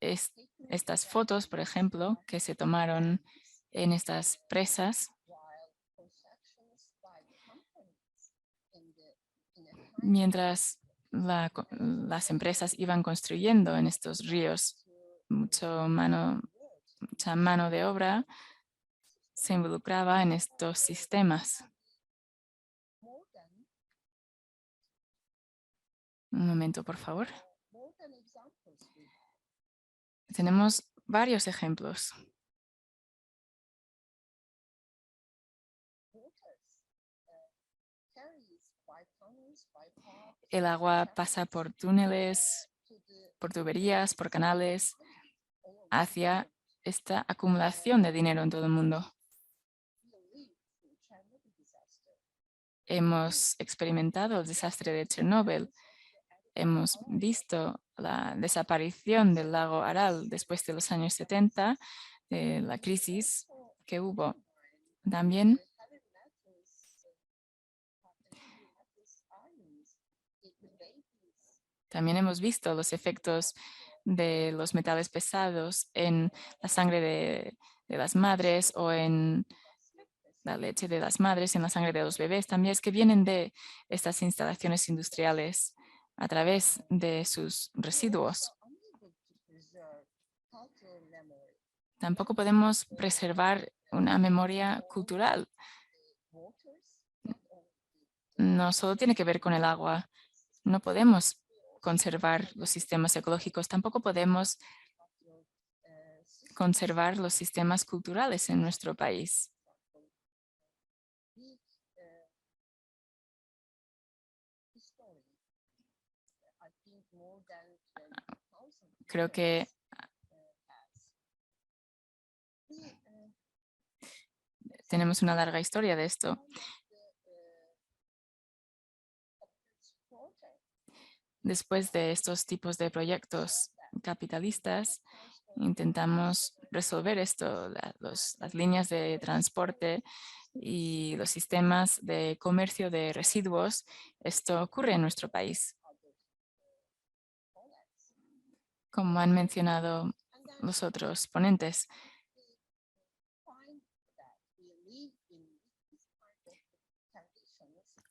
Estas fotos, por ejemplo, que se tomaron en estas presas, mientras las empresas iban construyendo en estos ríos, mucha mano de obra se involucraba en estos sistemas. Un momento, por favor. Tenemos varios ejemplos. El agua pasa por túneles, por tuberías, por canales, hacia esta acumulación de dinero en todo el mundo. Hemos experimentado el desastre de Chernóbil. Hemos visto la desaparición del lago Aral después de los años 70, de la crisis que hubo. También hemos visto los efectos de los metales pesados en la sangre de las madres o en la leche de las madres, en la sangre de los bebés. También es que vienen de estas instalaciones industriales a través de sus residuos. Tampoco podemos preservar una memoria cultural. No solo tiene que ver con el agua. No podemos conservar los sistemas ecológicos. Tampoco podemos conservar los sistemas culturales en nuestro país. Creo que tenemos una larga historia de esto. Después de estos tipos de proyectos capitalistas, intentamos resolver esto, las líneas de transporte y los sistemas de comercio de residuos. Esto ocurre en nuestro país. Como han mencionado los otros ponentes.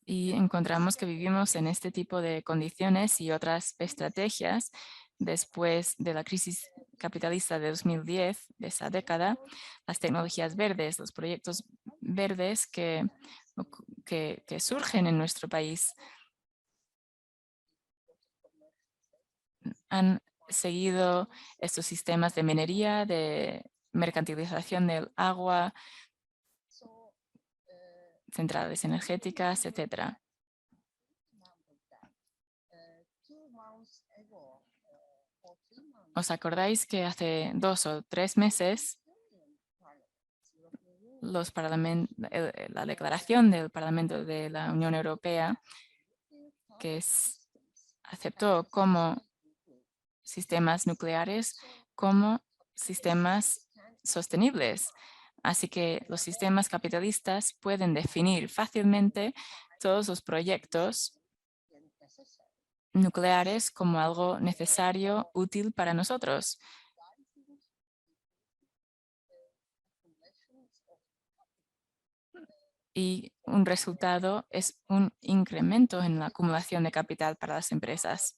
Y encontramos que vivimos en este tipo de condiciones y otras estrategias después de la crisis capitalista de 2010, de esa década, las tecnologías verdes, los proyectos verdes que surgen en nuestro país han seguido estos sistemas de minería, de mercantilización del agua, centrales energéticas, etc. ¿Os acordáis que hace 2 o 3 meses la declaración del Parlamento de la Unión Europea que aceptó como sistemas nucleares como sistemas sostenibles? Así que los sistemas capitalistas pueden definir fácilmente todos los proyectos nucleares como algo necesario, útil para nosotros. Y un resultado es un incremento en la acumulación de capital para las empresas.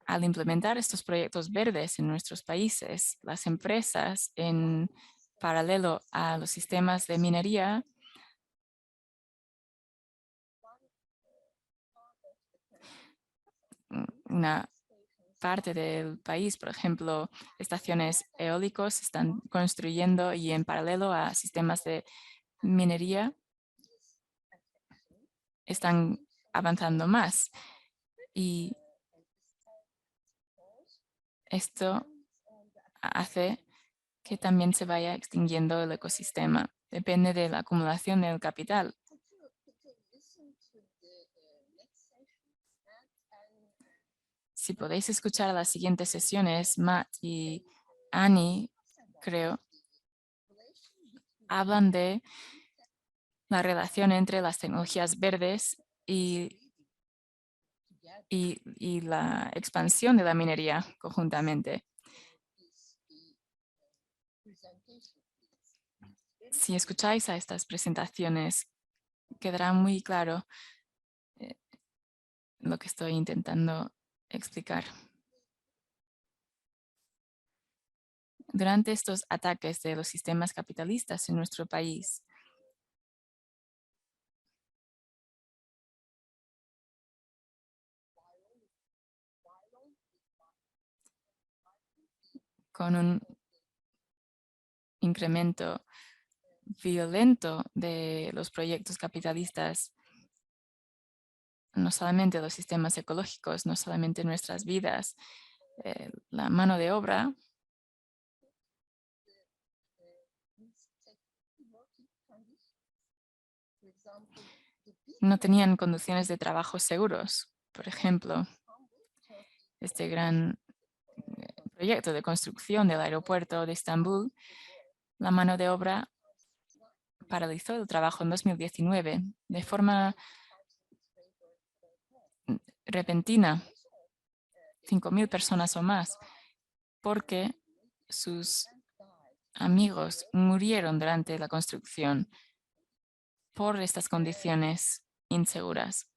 Al implementar estos proyectos verdes en nuestros países, las empresas, en paralelo a los sistemas de minería, una parte del país, por ejemplo, estaciones eólicas están construyendo y en paralelo a sistemas de minería están avanzando más. Y esto hace que también se vaya extinguiendo el ecosistema. Depende de la acumulación del capital. Si podéis escuchar las siguientes sesiones, Matt y Annie, creo, hablan de la relación entre las tecnologías verdes y la expansión de la minería conjuntamente. Si escucháis a estas presentaciones, quedará muy claro lo que estoy intentando explicar. Durante estos ataques de los sistemas capitalistas en nuestro país, con un incremento violento de los proyectos capitalistas, no solamente los sistemas ecológicos, no solamente nuestras vidas, la mano de obra no tenían condiciones de trabajo seguros. Por ejemplo, este gran proyecto de construcción del aeropuerto de Estambul, la mano de obra paralizó el trabajo en 2019 de forma repentina, 5.000 personas o más, porque sus amigos murieron durante la construcción por estas condiciones inseguras.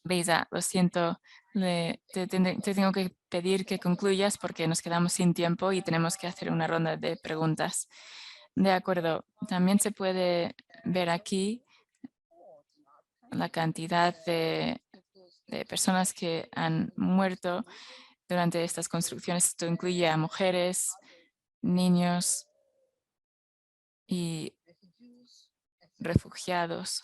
Beisa, lo siento te tengo que pedir que concluyas porque nos quedamos sin tiempo y tenemos que hacer una ronda de preguntas. De acuerdo. También se puede ver aquí la cantidad de personas que han muerto durante estas construcciones. Esto incluye a mujeres, niños y refugiados.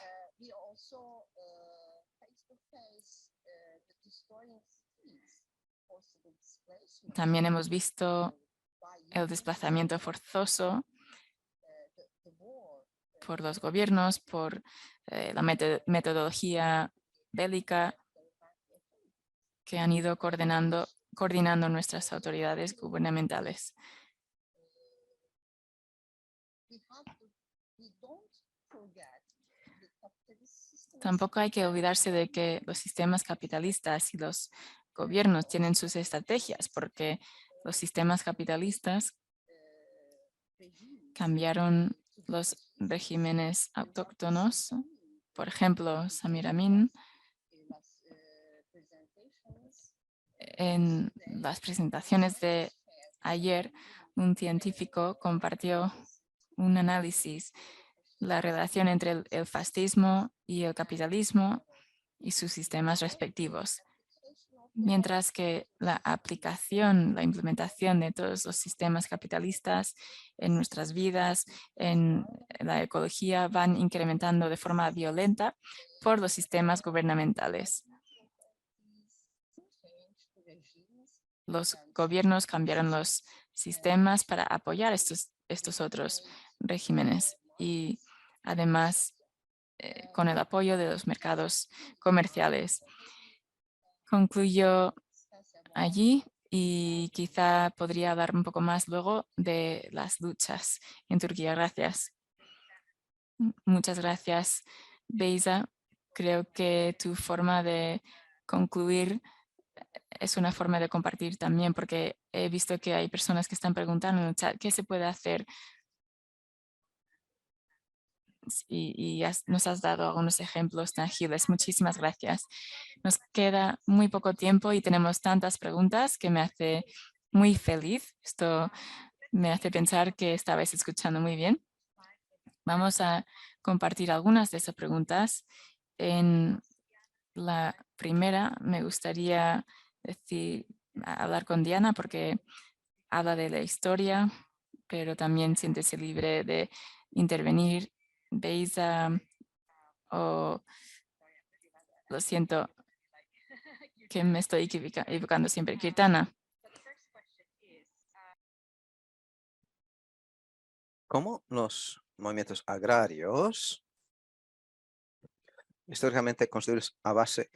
También hemos visto el desplazamiento forzoso por los gobiernos, por la metodología bélica que han ido coordinando nuestras autoridades gubernamentales. Tampoco hay que olvidarse de que los sistemas capitalistas y los gobiernos tienen sus estrategias, porque los sistemas capitalistas cambiaron los regímenes autóctonos. Por ejemplo, Samir Amin, en las presentaciones de ayer, un científico compartió un análisis, la relación entre el fascismo y el capitalismo y sus sistemas respectivos. Mientras que la aplicación, la implementación de todos los sistemas capitalistas en nuestras vidas, en la ecología, van incrementando de forma violenta por los sistemas gubernamentales. Los gobiernos cambiaron los sistemas para apoyar estos otros regímenes y además con el apoyo de los mercados comerciales. Concluyo allí y quizá podría hablar un poco más luego de las luchas en Turquía. Gracias. Muchas gracias, Beyza. Creo que tu forma de concluir es una forma de compartir también, porque he visto que hay personas que están preguntando en el chat qué se puede hacer. Y nos has dado algunos ejemplos tangibles. Muchísimas gracias. Nos queda muy poco tiempo y tenemos tantas preguntas que me hace muy feliz. Esto me hace pensar que estabais escuchando muy bien. Vamos a compartir algunas de esas preguntas. En la primera me gustaría hablar con Diana porque habla de la historia, pero también siéntese libre de intervenir. Beyza, lo siento que me estoy equivocando siempre. Kirtana.
¿Cómo los movimientos agrarios históricamente construidos a base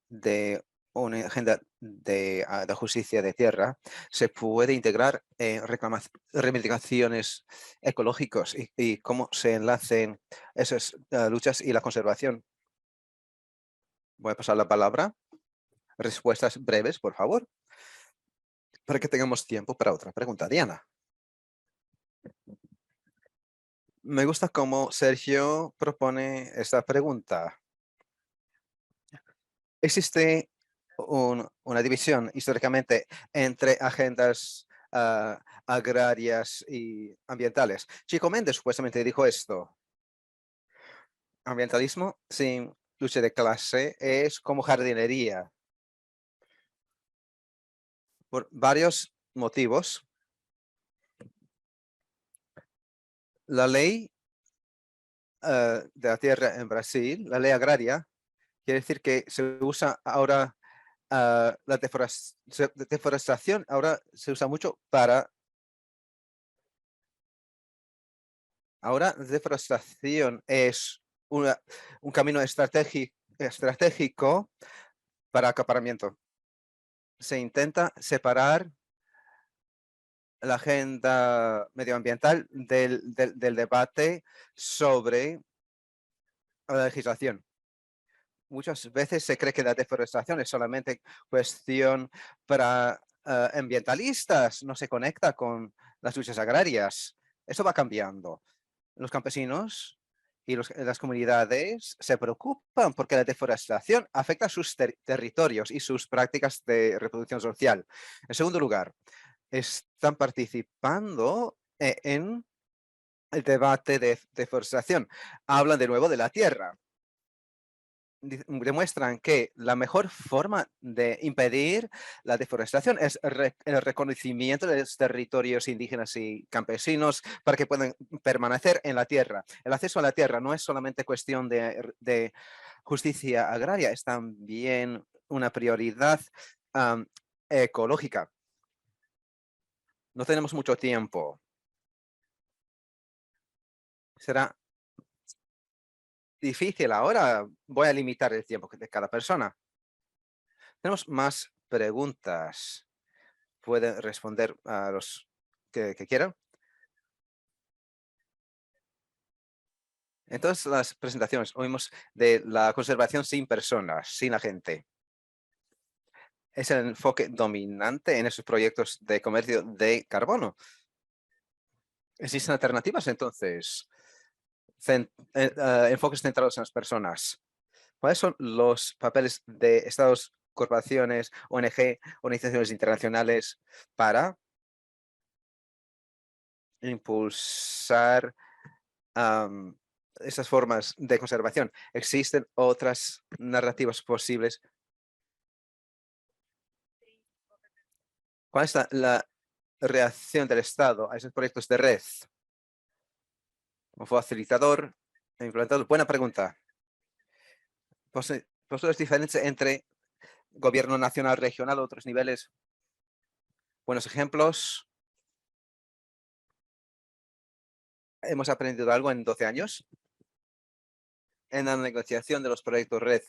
de una agenda de justicia de tierra se puede integrar en reivindicaciones ecológicas y cómo se enlacen esas luchas y la conservación? Voy a pasar la palabra. Respuestas breves, por favor, para que tengamos tiempo para otra pregunta. Diana. Me gusta cómo Sergio propone esta pregunta. Existe una división históricamente entre agendas agrarias y ambientales. Chico Mendes supuestamente dijo esto. Ambientalismo sin lucha de clase es como jardinería. Por varios motivos. La ley de la tierra en Brasil, la ley agraria, quiere decir que se usa ahora la deforestación, ahora se usa mucho para... Ahora deforestación es un camino estratégico para acaparamiento. Se intenta separar la agenda medioambiental del debate sobre la legislación. Muchas veces se cree que la deforestación es solamente cuestión para ambientalistas, no se conecta con las luchas agrarias. Eso va cambiando. Los campesinos y las comunidades se preocupan porque la deforestación afecta a sus territorios y sus prácticas de reproducción social. En segundo lugar, están participando en el debate de deforestación. Hablan de nuevo de la tierra. Demuestran que la mejor forma de impedir la deforestación es el reconocimiento de los territorios indígenas y campesinos para que puedan permanecer en la tierra. El acceso a la tierra no es solamente cuestión de justicia agraria, es también una prioridad ecológica. No tenemos mucho tiempo. Será difícil ahora. Voy a limitar el tiempo de cada persona. Tenemos más preguntas. Pueden responder a los que quieran. En todas las presentaciones oímos de la conservación sin personas, sin la gente. Es el enfoque dominante en esos proyectos de comercio de carbono. ¿Existen alternativas entonces? Enfoques centrados en las personas. ¿Cuáles son los papeles de estados, corporaciones, ONG, organizaciones internacionales para impulsar esas formas de conservación? ¿Existen otras narrativas posibles? ¿Cuál es la reacción del Estado a esos proyectos de red? Como facilitador e implementador. Buena pregunta. ¿Posturas diferentes entre gobierno nacional, regional, otros niveles? Buenos ejemplos. Hemos aprendido algo en 12 años en la negociación de los proyectos red.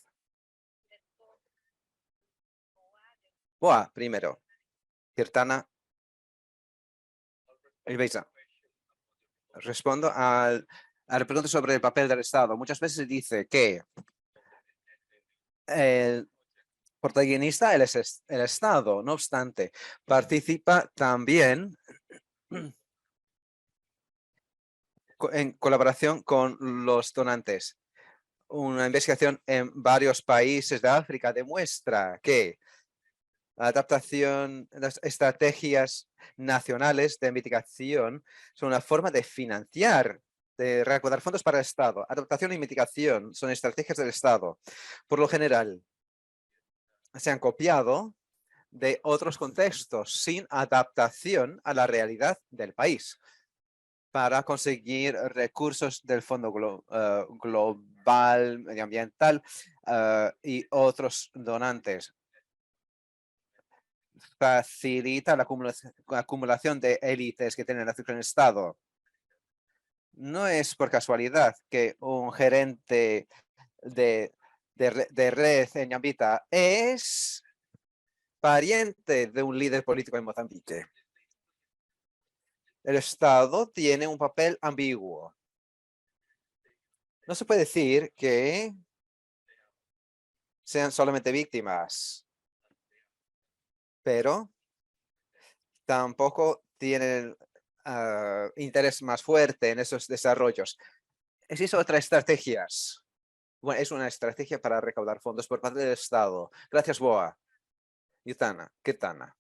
Primero. Kirtana. Elbeisa. Respondo a la pregunta sobre el papel del Estado. Muchas veces se dice que el protagonista es el Estado. No obstante, participa también en colaboración con los donantes. Una investigación en varios países de África demuestra que la adaptación, las estrategias nacionales de mitigación son una forma de financiar, de recaudar fondos para el Estado. Adaptación y mitigación son estrategias del Estado. Por lo general, se han copiado de otros contextos sin adaptación a la realidad del país para conseguir recursos del Fondo Global Medioambiental y otros donantes. Facilita la acumulación de élites que tienen acceso en el Estado. No es por casualidad que un gerente de red en Ñambita es pariente de un líder político en Mozambique. El Estado tiene un papel ambiguo. No se puede decir que sean solamente víctimas, pero tampoco tienen interés más fuerte en esos desarrollos. Existen otras estrategias. Bueno, es una estrategia para recaudar fondos por parte del Estado. Gracias, Boa. Yutana, Kirtana.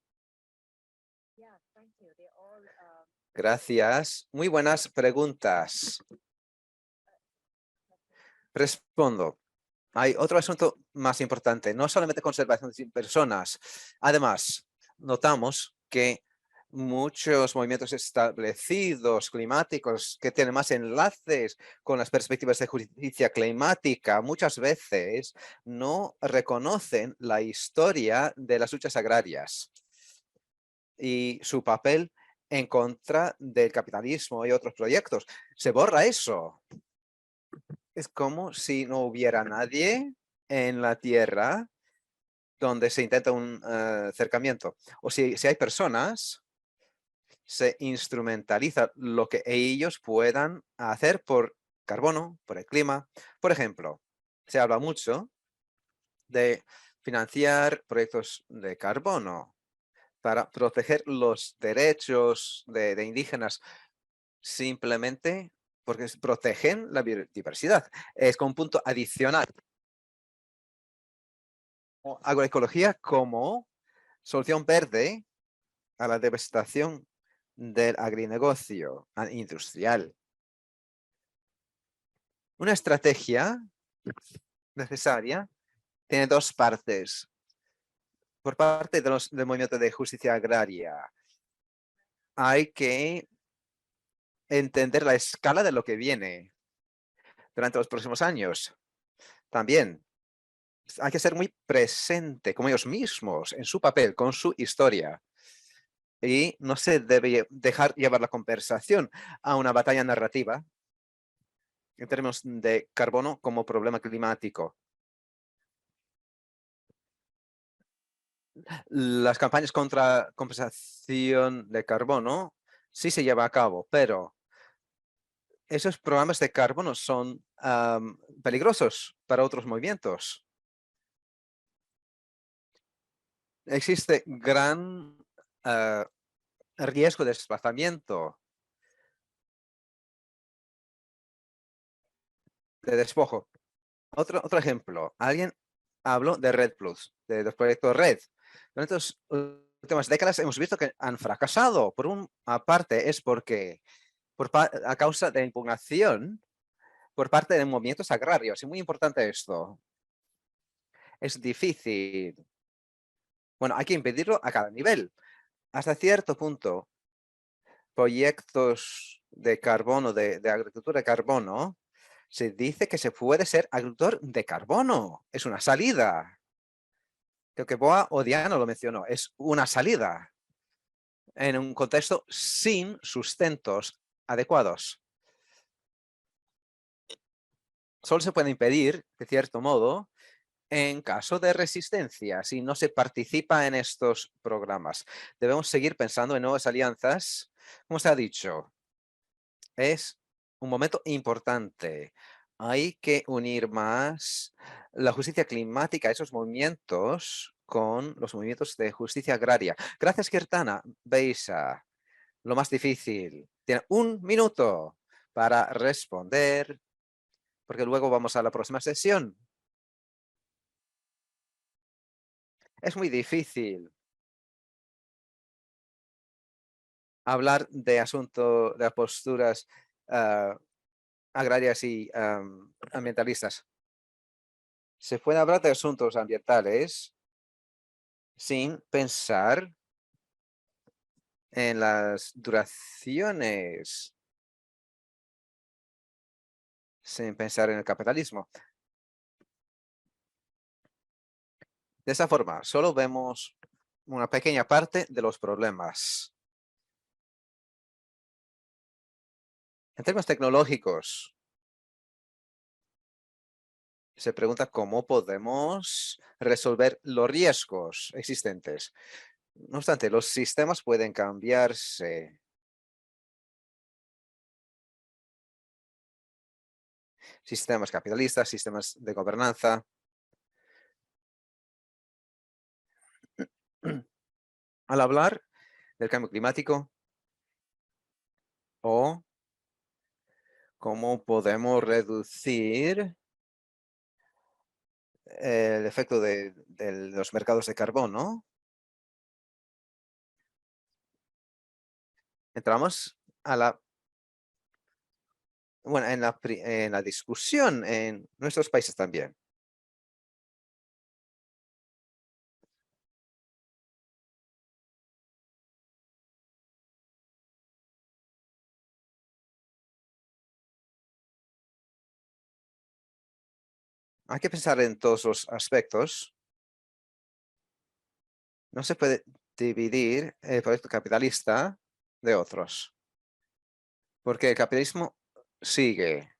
Gracias. Muy buenas preguntas. Respondo. Hay otro asunto más importante, no solamente conservación de personas. Además, notamos que muchos movimientos establecidos climáticos que tienen más enlaces con las perspectivas de justicia climática muchas veces no reconocen la historia de las luchas agrarias y su papel en contra del capitalismo y otros proyectos. Se borra eso. Es como si no hubiera nadie en la tierra donde se intenta un acercamiento. O si hay personas, se instrumentaliza lo que ellos puedan hacer por carbono, por el clima. Por ejemplo, se habla mucho de financiar proyectos de carbono para proteger los derechos de indígenas simplemente porque protegen la biodiversidad. Es como un punto adicional. Agroecología como solución verde a la devastación del agrinegocio industrial. Una estrategia necesaria tiene dos partes. Por parte del movimiento de justicia agraria, hay que entender la escala de lo que viene durante los próximos años. También hay que ser muy presente como ellos mismos en su papel, con su historia. Y no se debe dejar llevar la conversación a una batalla narrativa en términos de carbono como problema climático. Las campañas contra compensación de carbono sí se lleva a cabo, pero esos programas de carbono son peligrosos para otros movimientos. Existe gran riesgo de desplazamiento, de despojo. Otro ejemplo, alguien habló de Red Plus, de los proyectos Red. Durante las últimas décadas hemos visto que han fracasado. Por una parte es porque a causa de impugnación por parte de movimientos agrarios. Es muy importante esto. Es difícil. Bueno, hay que impedirlo a cada nivel. Hasta cierto punto, proyectos de carbono, de agricultura de carbono, se dice que se puede ser agricultor de carbono. Es una salida. Creo que Boa o Diana lo mencionó. Es una salida en un contexto sin sustentos adecuados. Solo se puede impedir, de cierto modo, en caso de resistencia, si no se participa en estos programas. Debemos seguir pensando en nuevas alianzas. Como se ha dicho, es un momento importante. Hay que unir más la justicia climática, esos movimientos, con los movimientos de justicia agraria. Gracias, Kirtana. Beisa, lo más difícil. Tiene 1 minuto para responder, porque luego vamos a la próxima sesión. Es muy difícil hablar de asuntos, de posturas agrarias y ambientalistas. Se puede hablar de asuntos ambientales sin pensar en las duraciones, sin pensar en el capitalismo. De esa forma, solo vemos una pequeña parte de los problemas. En términos tecnológicos, se pregunta cómo podemos resolver los riesgos existentes. No obstante, los sistemas pueden cambiarse. Sistemas capitalistas, sistemas de gobernanza. Al hablar del cambio climático o cómo podemos reducir el efecto de los mercados de carbono, entramos a la, bueno, en la discusión en nuestros países también. Hay que pensar en todos los aspectos. No se puede dividir el proyecto capitalista de otros, porque el capitalismo sigue.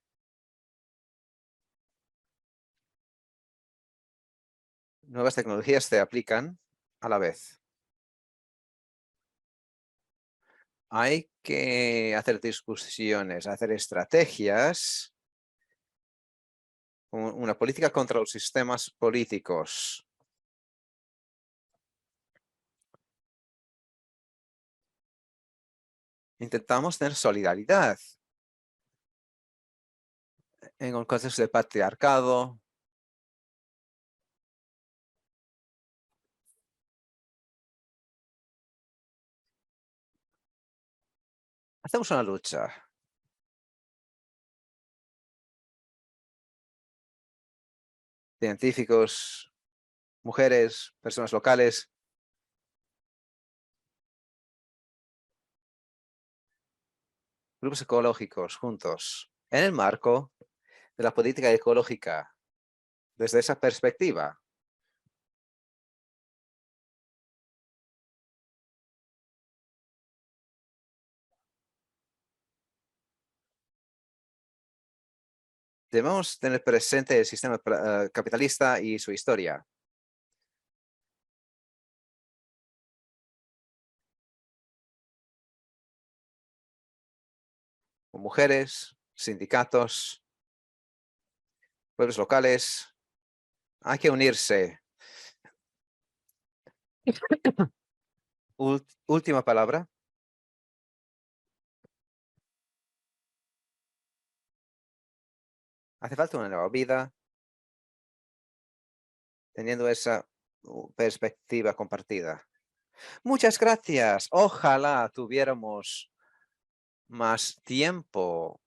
Nuevas tecnologías se aplican a la vez. Hay que hacer discusiones, hacer estrategias, una política contra los sistemas políticos. Intentamos tener solidaridad en un contexto de patriarcado. Hacemos una lucha. Científicos, mujeres, personas locales. Grupos ecológicos juntos en el marco de la política ecológica desde esa perspectiva. Debemos tener presente el sistema capitalista y su historia. Con mujeres, sindicatos, pueblos locales. Hay que unirse. Última palabra. Hace falta una nueva vida, teniendo esa perspectiva compartida. Muchas gracias. Ojalá tuviéramos más tiempo